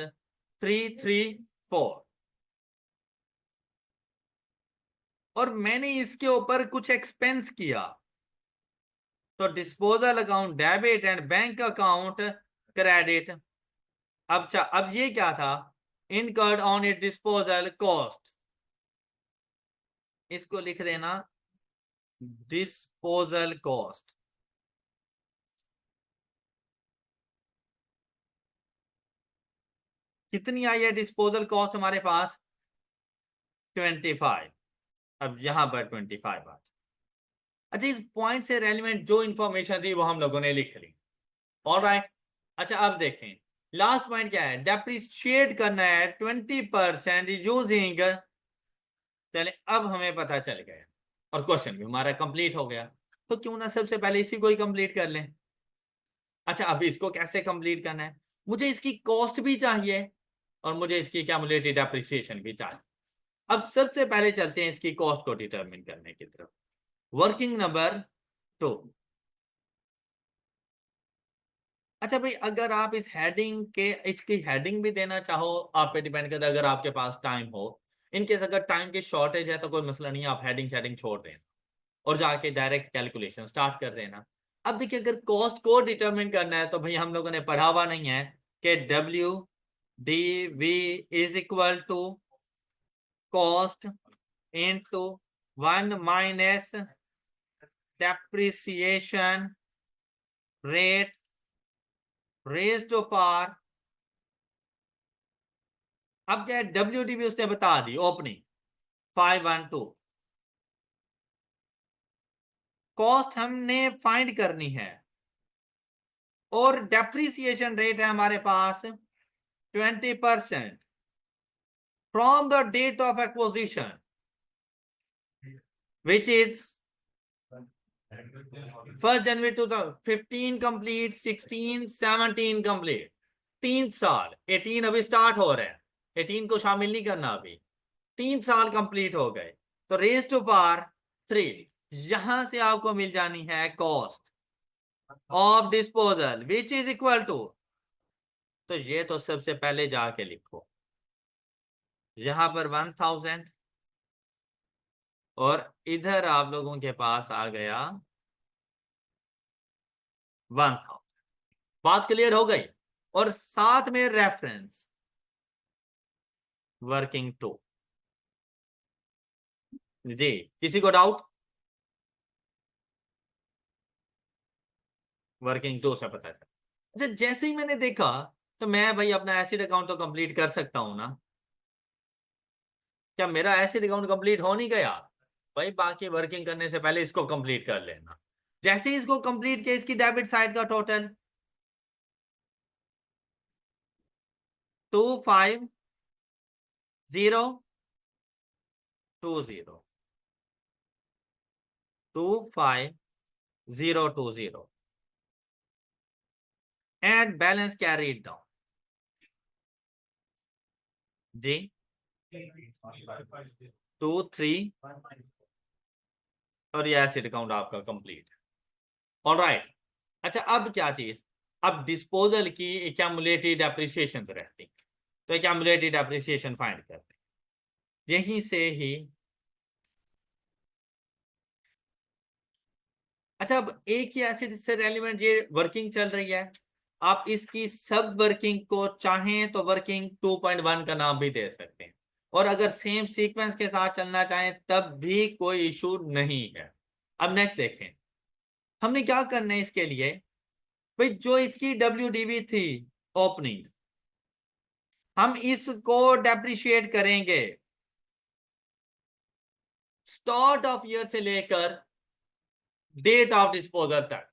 334, और मैंने इसके ऊपर कुछ एक्सपेंस किया, तो disposal account debit and bank account credit. अब ये क्या था, incurred on it disposal cost, इसको लिख देना डिस्पोजल कॉस्ट। कितनी आई है डिस्पोजल कॉस्ट हमारे पास 25। अब यहां पर 25 आ। अच्छा इस पॉइंट से रेलिवेंट जो इंफॉर्मेशन थी वो हम लोगों ने लिख ली। ऑलराइट, अच्छा अब देखें लास्ट पॉइंट क्या है, डेप्रिशिएट करना है 20% यूजिंग। चले अब हमें पता चल गया और क्वेश्चन भी हमारा कंप्लीट हो गया, तो क्यों ना सबसे पहले इसी को ही कंप्लीट कर लें। अच्छा अब इसको कैसे कंप्लीट करना है, मुझे इसकी कॉस्ट भी चाहिए और मुझे इसकी क्यूमुलेटेड एप्रिसिएशन भी चाहिए। अब सबसे पहले चलते हैं इसकी कॉस्ट को डिटरमिन करने की तरफ। Working number 2। अच्छा भाई अगर आप इस हेडिंग के इसकी हेडिंग भी देना चाहो आप पे डिपेंड करता है, अगर आपके पास टाइम हो। इनकेस अगर टाइम की शॉर्टेज है तो कोई मसला नहीं है, आप हेडिंग शेडिंग छोड़ दें। और जाके डायरेक्ट कैलकुलेशन स्टार्ट कर देना। अब देखिए अगर कॉस्ट को डिटरमिन करना है तो भाई हम लोगों ने पढ़ा हुआ नहीं है कि W D V is equal to cost into 1 minus depreciation rate raise to power. अब क्या है डब्ल्यूडीवी उसने बता दी ओपनिंग 512। कॉस्ट हमने फाइंड करनी है और डेप्रिसिएशन रेट है हमारे पास 20% from the date of acquisition which is 1 January 2015 complete 16 17 complete 3 साल। 18 अभी स्टार्ट हो रहा है, 18 को शामिल नहीं करना अभी। 3 साल कंप्लीट हो गए तो रेज टू पावर 3 यहां से आपको मिल जानी है cost of disposal which is equal to. तो ये तो सबसे पहले जाके लिखो यहां पर 1000 और इधर आप लोगों के पास आ गया 1000। बात क्लियर हो गई। और साथ में रेफरेंस वर्किंग टू। जी किसी को डाउट? वर्किंग टू से पता चला। अच्छा जैसे ही मैंने देखा तो मैं भाई अपना एसिड अकाउंट तो कंप्लीट कर सकता हूं ना। क्या मेरा एसिड अकाउंट कंप्लीट हो नहीं गया? भाई बाकी वर्किंग करने से पहले इसको कंप्लीट कर लेना। जैसे ही इसको कंप्लीट किया इसकी डेबिट साइड का total 25020 25020 and balance carried down. जी 23 और ये एसिड अकाउंट आपका कंप्लीट। ऑलराइट। अच्छा अब क्या चीज, अब डिस्पोजल की एक्यूमुलेटेड एप्रिसिएशन रहती है तो एक्यूमुलेटेड एप्रिसिएशन फाइंड करते हैं यहीं से ही। अच्छा अब एक ही एसिड से रेलिवेंट ये वर्किंग चल रही है, आप इसकी सब वर्किंग को चाहें तो वर्किंग 2.1 का नाम भी दे सकते हैं और अगर सेम सीक्वेंस के साथ चलना चाहें तब भी कोई इशू नहीं है। अब नेक्स्ट देखें हमने क्या करना है इसके लिए। भाई जो इसकी डब्ल्यूडीवी थी ओपनिंग हम इसको डेप्रिशिएट करेंगे स्टार्ट ऑफ ईयर से लेकर डेट ऑफ डिस्पोजल तक।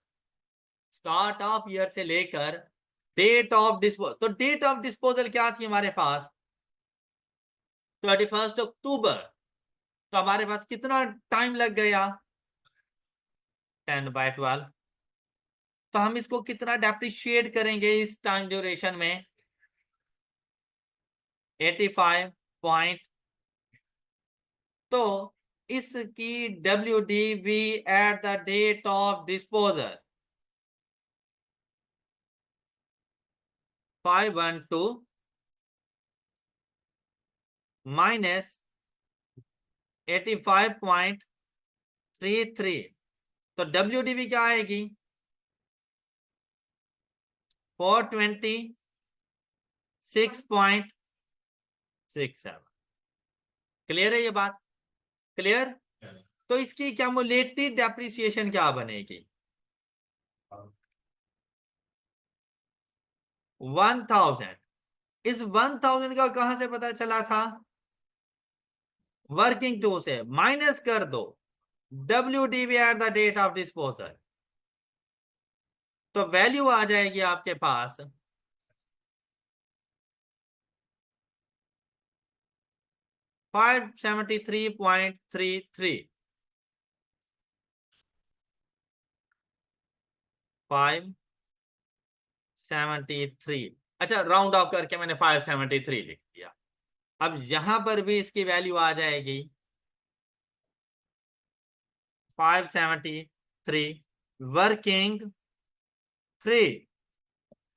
स्टार्ट ऑफ ईयर से लेकर डेट ऑफ डिस्पोजल। तो डेट ऑफ डिस्पोजल क्या थी हमारे पास 21 अक्टूबर। तो हमारे पास कितना टाइम लग गया 10/12। तो हम इसको कितना डेप्रिशिएट करेंगे इस टाइम ड्यूरेशन में 85 तो इसकी WDV at the date of disposal 512 minus 85.33 तो डब्ल्यूडीवी क्या आएगी 426.67। क्लियर है ये बात? क्लियर? तो इसकी क्यूमुलेटेड डेप्रिसिएशन क्या बनेगी 1000। इस 1000 का कहां से पता चला था वर्किंग टू से माइनस कर दो WDV at the date of disposal तो वैल्यू आ जाएगी आपके पास 573.33 573। अच्छा राउंड ऑफ करके मैंने 573 लिख दिया। अब यहां पर भी इसकी वैल्यू आ जाएगी 573 वर्किंग 3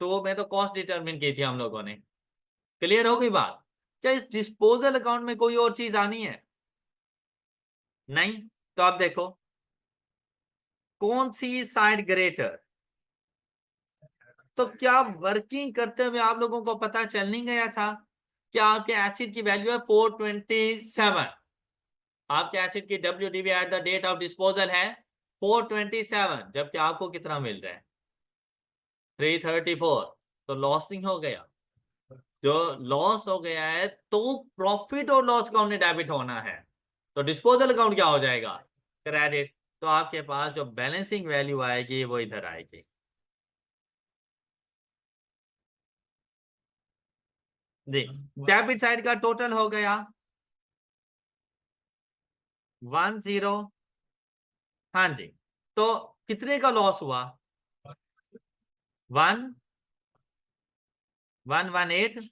तो में तो कॉस्ट डिटरमिन की थी हम लोगों ने। क्लियर हो गई बात? क्या इस डिस्पोजल अकाउंट में कोई और चीज आनी है? नहीं। तो आप देखो कौन सी साइड ग्रेटर? तो क्या वर्किंग करते हुए आप लोगों को पता चल नहीं गया था कि आपके एसिड की वैल्यू है 427, आपके एसिड की WDV at the date of disposal है 427, जबकि आपको कितना मिल रहा है 334। तो लॉस नहीं हो गया? जो लॉस हो गया है तो प्रॉफिट और लॉस अकाउंट में डेबिट होना है, तो डिस्पोजल अकाउंट क्या हो जाएगा? क्रेडिट। तो आपके पास जो बैलेंसिंग वैल्यू आएगी वो इधर आएगी। जी, डेबिट साइड का टोटल हो गया 10। हाँ जी, तो कितने का लॉस हुआ? 1118।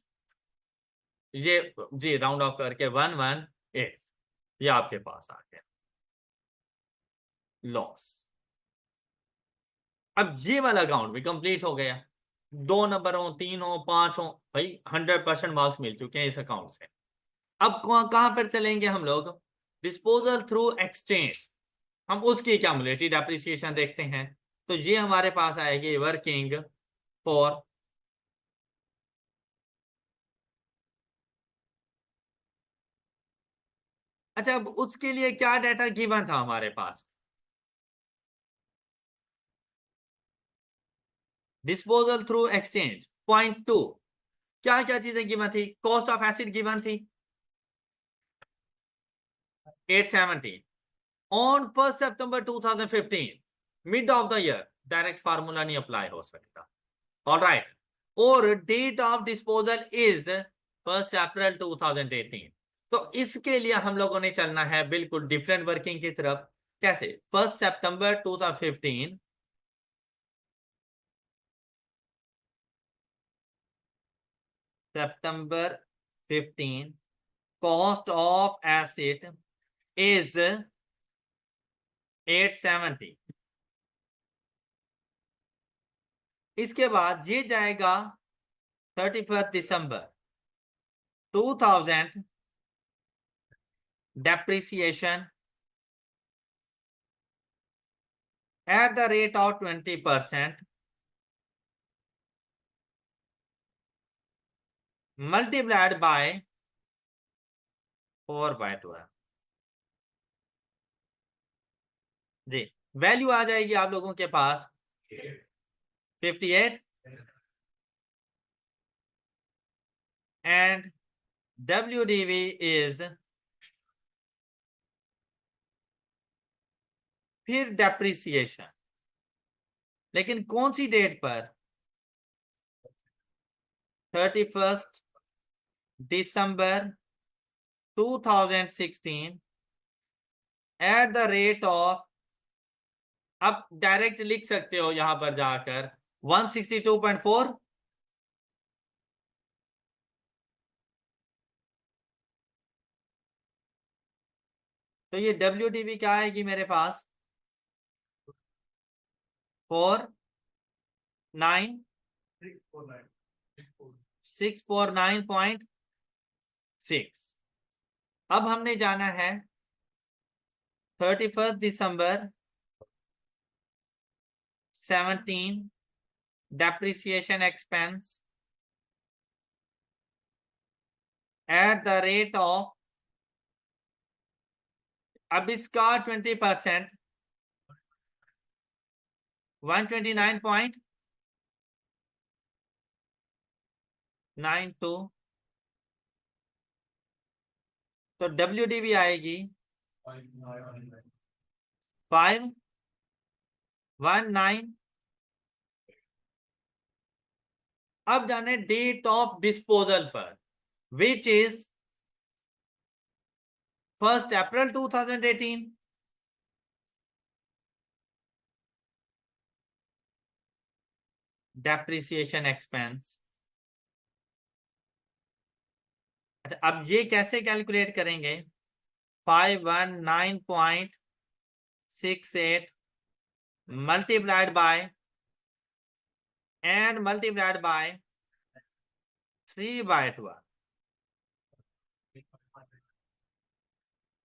ये जी राउंड ऑफ करके 118 ये आपके पास आ गया लॉस। अब ये वाला अकाउंट भी कंप्लीट हो गया, 2 नंबर हो, 3 हो, 5 हो, भाई 100% मार्क्स मिल चुके हैं इस अकाउंट से। अब कहां पर चलेंगे हम लोग? डिस्पोजल थ्रू एक्सचेंज, हम उसकी क्यूमुलेटिव डेप्रिसिएशन देखते हैं। तो ये हमारे पास आएगी वर्किंग फॉर अच्छा, अब उसके लिए क्या डाटा गिवन था हमारे पास? डिस्पोजल थ्रू एक्सचेंज .2, क्या क्या चीजें गिवन थी? कॉस्ट ऑफ एसिड गिवन थी 870 on 1 September 2015, mid of the year, direct formula नहीं अप्लाई हो सकता। ऑलराइट, और डेट ऑफ डिस्पोजल इज 1 अप्रैल 2018। तो इसके लिए हम लोगों ने चलना है बिल्कुल डिफरेंट वर्किंग की तरफ। कैसे? 1 सितंबर 2015, September 15, cost of acid is 870। इसके बाद ये जाएगा 31 दिसंबर 2000, depreciation at the rate of 20% multiplied by 4/12। Ji, value आ जाएगी आप लोगों के पास 58 एंड WDV इज, फिर डेप्रिसिएशन, लेकिन कौन सी डेट पर? 31 दिसंबर 2016 एट द रेट ऑफ, अब डायरेक्ट लिख सकते हो यहां पर जाकर 162.4। तो ये WDV क्या आएगी मेरे पास? 649.6। अब हमने जाना है 31 दिसंबर 17 depreciation expense eight the rate of, अब इसका 20% 129.92। तो WDV आएगी 519। अब जाने डेट ऑफ डिस्पोजल पर, विच इज 1 अप्रैल 2018। डेप्रिसिएशन एक्सपेंस, अच्छा अब ये कैसे कैलकुलेट करेंगे? 519.68 multiplied by and multiplied by 3/12,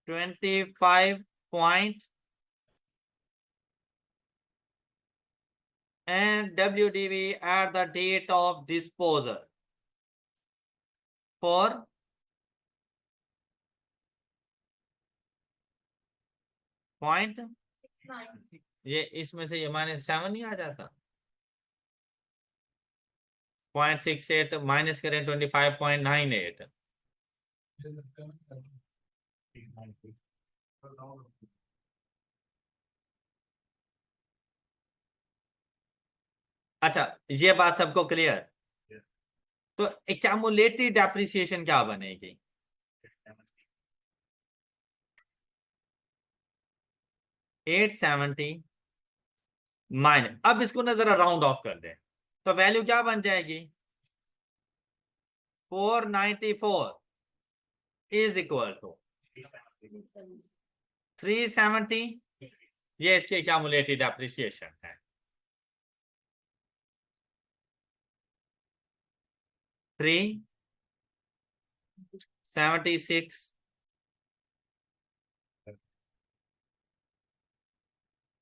25.6 and WDV at the date of disposal for point, ये इसमें से ये -7 नहीं आ जाता, 0.68 माइनस करें 25.98, अच्छा ये बात सबको क्लियर। तो एक्यूमुलेटेड डेप्रिसिएशन क्या बनेगी? 870 माइनस, अब इसको ना जरा राउंड ऑफ कर दें तो वैल्यू क्या बन जाएगी? 494 इज इक्वल टू 370, ये इसकी एक्यूमुलेटेड डेप्रिसिएशन है। Three 76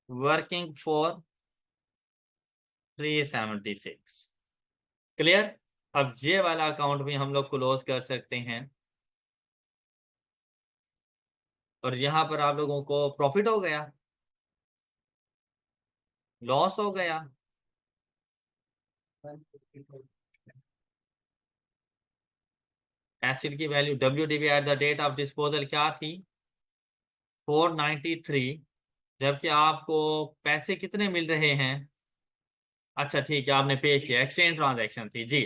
working for 376। क्लियर? अब ये वाला अकाउंट भी हम लोग क्लोज कर सकते हैं और यहां पर आप लोगों को प्रॉफिट हो गया, लॉस हो गया, एसिड की value WDV at the date of disposal क्या थी? 493, जबकि आपको पैसे कितने मिल रहे हैं? अच्छा ठीक है, आपने पे किया, एक्सचेंज ट्रांजैक्शन थी जी।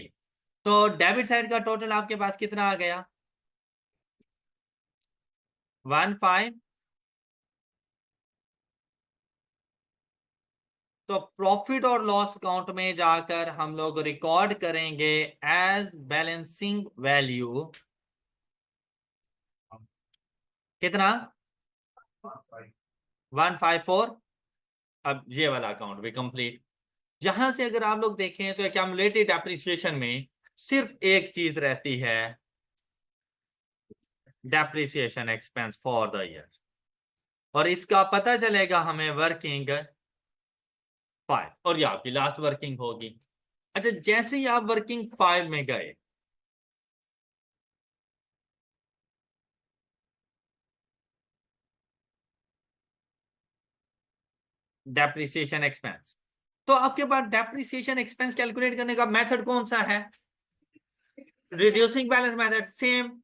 तो डेबिट साइड का टोटल आपके पास कितना आ गया? 15। तो प्रॉफिट और लॉस अकाउंट में जाकर हम लोग रिकॉर्ड करेंगे एज बैलेंसिंग वैल्यू कितना? 154। अब ये वाला अकाउंट भी कंप्लीट। यहां से अगर आप लोग देखें तो एक्यूमुलेटेड डेप्रिसिएशन में सिर्फ एक चीज रहती है, depreciation expense for the year, और इसका पता चलेगा हमें वर्किंग 5, और ये आपकी लास्ट वर्किंग होगी। अच्छा जैसे ही आप वर्किंग 5 में गए, डेप्रिसिएशन एक्सपेंस, तो आपके पास डेप्रिसिएशन एक्सपेंस कैलकुलेट करने का मेथड कौन सा है? Reducing balance method, same.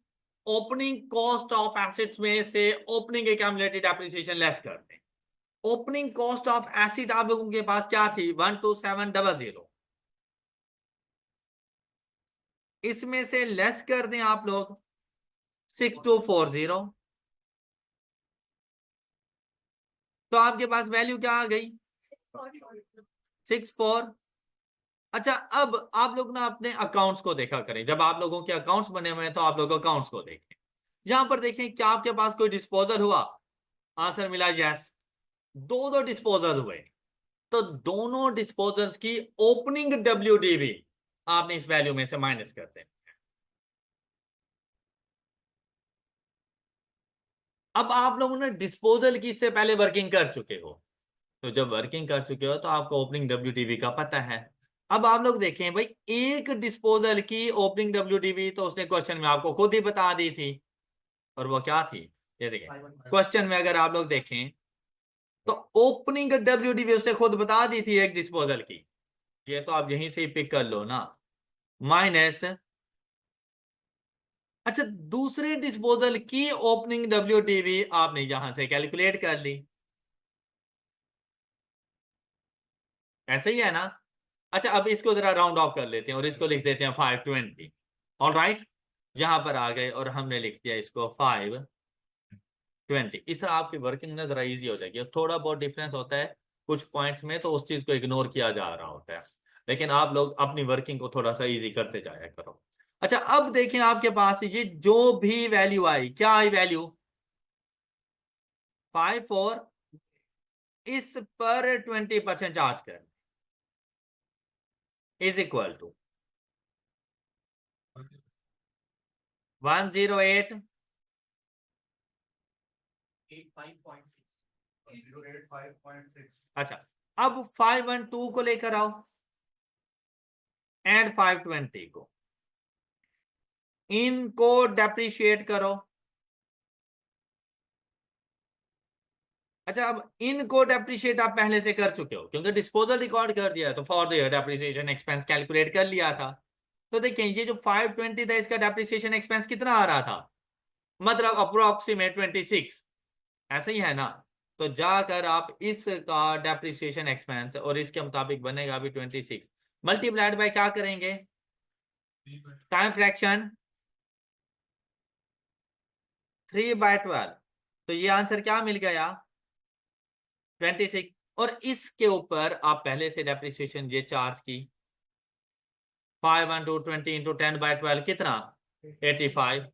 Opening cost of assets में से ओपनिंग एक्यूमुलेटेड डेप्रिसिएशन लेस कर दें। ओपनिंग कॉस्ट ऑफ एसिड आप लोगों के पास क्या थी? 12700, इसमें से लेस कर दें आप लोग 6240, तो आपके पास वैल्यू क्या आ गई? 64। अच्छा अब आप लोग ना अपने अकाउंट्स को देखा करें, जब आप लोगों के अकाउंट्स बने हुए हैं तो आप लोग अकाउंट्स को देखें, यहां पर देखें क्या आपके पास कोई डिस्पोजल हुआ? आंसर मिला यस, दो डिस्पोजल हुए, तो दोनों डिस्पोजल्स की ओपनिंग WDV आपने इस वैल्यू में से माइनस कर दें। अब आप लोगों ने डिस्पोजल की इससे पहले वर्किंग कर चुके हो, तो जब वर्किंग कर चुके हो तो आपको ओपनिंग WDV का पता है। अब आप लोग देखें भाई, एक डिस्पोजल की ओपनिंग WDV तो उसने क्वेश्चन में आपको खुद ही बता दी थी, और वो क्या थी? ये देखें क्वेश्चन में, अगर आप लोग देखें तो ओपनिंग WDV उसने खुद बता दी थी एक डिस्पोजल की, ये तो आप यहीं से ही पिक कर लो ना, माइनस, अच्छा दूसरे डिस्पोजल की ओपनिंग WDV आपने यहां से कैलकुलेट कर ली, ऐसे ही है ना? अच्छा अब इसको जरा राउंड ऑफ कर लेते हैं और इसको लिख देते हैं 520। ऑल राइट, यहां पर आ गए और हमने लिख दिया इसको 520। इस तरह आपकी वर्किंग ना जरा इजी हो जाएगी। थोड़ा बहुत डिफरेंस होता है कुछ पॉइंट्स में, तो उस चीज को इग्नोर किया जा रहा होता है, लेकिन आप लोग अपनी वर्किंग को थोड़ा सा इजी करते जाया करो। अच्छा अब देखें आपके पास ये जो भी वैल्यू आई, क्या आई वैल्यू? 54, इस पर 20% चार्ज कर इज इक्वल टू 108। अच्छा अब 512 को लेकर आओ एंड 520 को, इनको डेप्रिशिएट करो। अच्छा, अब इनको डेप्रिशिएट आप पहले से कर चुके हो क्योंकि डिस्पोजल रिकॉर्ड कर दिया है, तो for the depreciation expense calculate कर लिया था। तो देखिए ये जो 520 था इसका डेप्रिसिएशन एक्सपेंस कितना आ रहा था, मतलब अप्रोक्सीमेट 26, ऐसे ही है ना। तो जाकर आप इसका डेप्रिसिएशन एक्सपेंस और इसके मुताबिक बनेगा अभी 26 मल्टीप्लाइड बाय क्या करेंगे, टाइम फ्रैक्शन 3/12, तो ये आंसर क्या मिल गया 26। और इसके ऊपर आप पहले से डेप्रिसिएशन ये चार्ज की 5 into 20 into 10/12 कितना 85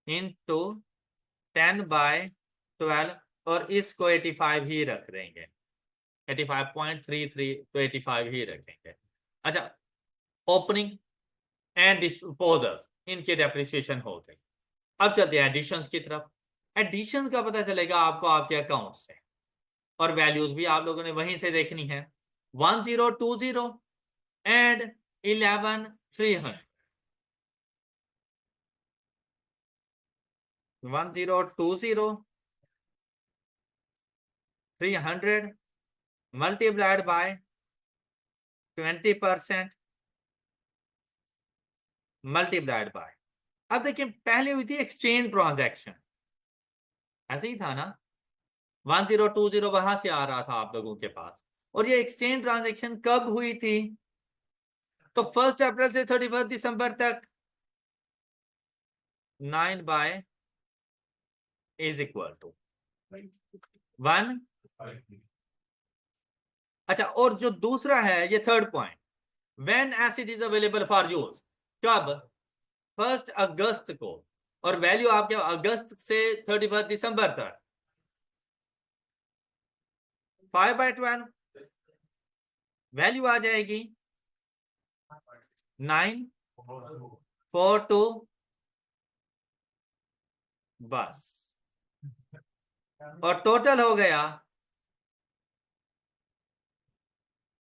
into 10/12 और इसको 85 ही रख देंगे, 85.33 तो 85 ही रखेंगे। अच्छा, ओपनिंग एंड डिस्पोजल इनके डेप्रिसिएशन हो गई। अब चलते हैं एडिशंस की तरफ। एडिशंस का पता चलेगा आपको आपके अकाउंट से, और वैल्यूज भी आप लोगों ने वहीं से देखनी है। 1020 and 11300, 1020 300 multiplied by 20% multiplied by, अब देखिए पहले हुई थी एक्सचेंज ट्रांजैक्शन, ऐसे ही था ना, 1020 वहां से आ रहा था आप लोगों के पास, और ये एक्सचेंज ट्रांजैक्शन कब हुई थी, तो 1 अप्रैल से 31 दिसंबर तक 9 बाय इज इक्वल टू 1। अच्छा, और जो दूसरा है ये third point, when acid is available for use, कब 1 अगस्त को, और वैल्यू आपके अगस्त से 31 दिसंबर तक 5/12, वैल्यू आ जाएगी 942, बस, और टोटल हो गया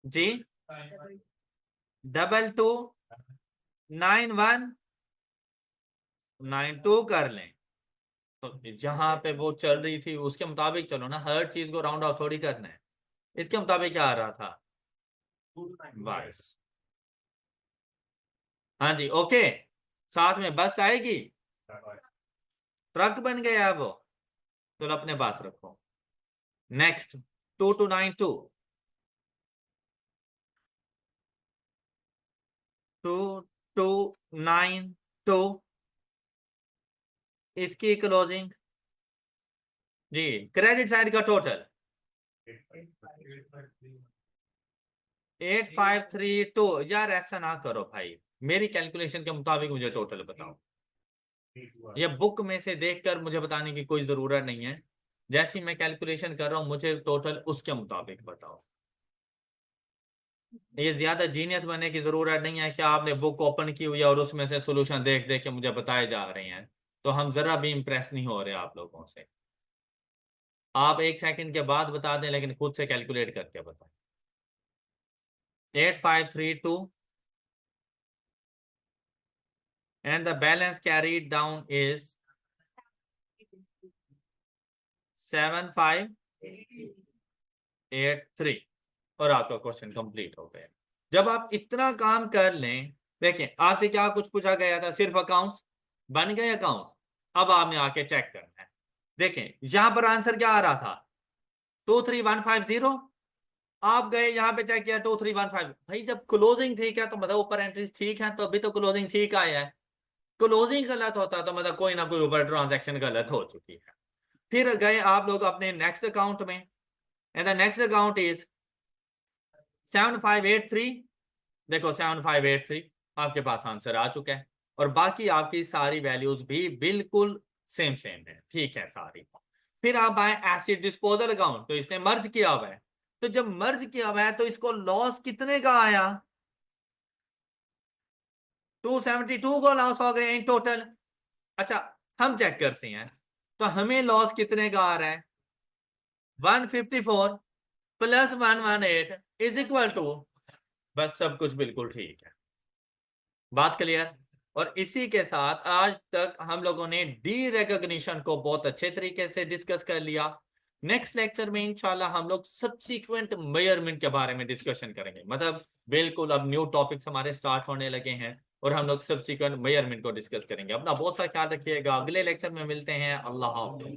जी 229192 कर लें, तो जहां पे वो चल रही थी उसके मुताबिक चलो ना, हर चीज को राउंड ऑफ थोड़ी करना है। इसके मुताबिक क्या आ रहा था 22, हाँ जी ओके, साथ में बस आएगी, ट्रक बन गया वो, तो अपने पास रखो। नेक्स्ट 2292, 2292 इसकी क्लोजिंग जी, क्रेडिट साइड का टोटल 8532, यार ऐसा ना करो भाई, मेरी कैलकुलेशन के मुताबिक मुझे टोटल बताओ, ये बुक में से देखकर मुझे बताने की कोई जरूरत नहीं है, जैसी मैं कैलकुलेशन कर रहा हूं मुझे टोटल उसके मुताबिक बताओ। ये ज्यादा जीनियस बनने की जरूरत नहीं है कि आपने बुक ओपन की हुई है और उसमें से सॉल्यूशन देख देख के मुझे बताए जा रहे हैं, तो हम जरा भी इंप्रेस नहीं हो रहे आप लोगों से। आप 1 सेकंड के बाद बता दें लेकिन खुद से कैलकुलेट करके बताएं। 8532 and the balance carried down is 7583, और आपका क्वेश्चन कंप्लीट हो गया। जब आप इतना काम कर लें, देखिए आपसे क्या कुछ पूछा गया था, सिर्फ अकाउंट्स बन गए अकाउंट, अब आपने आके चेक करना है। देखें यहां पर आंसर क्या आ रहा था 23150, आप गए यहां पे चेक किया 2315, भाई जब क्लोजिंग ठीक है तो मतलब ऊपर एंट्रीज ठीक है, तो अभी तो क्लोजिंग ठीक आया है, क्लोजिंग गलत होता तो मतलब कोई ना कोई ऊपर ट्रांजैक्शन गलत हो चुकी है। फिर गए आप लोग अपने नेक्स्ट अकाउंट में, and the next account is 7583, देखो 7583 आपके पास आंसर आ चुका है, और बाकी आपकी सारी वैल्यूज भी बिल्कुल सेम सेम है, ठीक है सारी। फिर आप आए एसिड डिस्पोजल अकाउंट, तो इसने मर्ज किया हुआ है, तो जब मर्ज किया हुआ है तो इसको लॉस कितने का आया 272 को लॉस हो गए इन टोटल। अच्छा, हम चेक करते हैं तो हमें लॉस कितने का आ रहा है, 154 प्लस 118 इज इक्वल टू, बस सब कुछ बिल्कुल ठीक है, बात क्लियर। और इसी के साथ आज तक हम लोगों ने डी रिकॉग्निशन को बहुत अच्छे तरीके से डिस्कस कर लिया। नेक्स्ट लेक्चर में इंशाल्लाह हम लोग सब्सीक्वेंट मेजरमेंट के बारे में डिस्कशन करेंगे, मतलब बिल्कुल अब न्यू टॉपिक्स हमारे स्टार्ट होने लगे हैं और हम लोग सब्सीक्वेंट मेजरमेंट को डिस्कस करेंगे। अपना बहुत सा ख्याल रखिएगा, अगले लेक्चर में मिलते हैं। अल्लाह हाफ़िज़।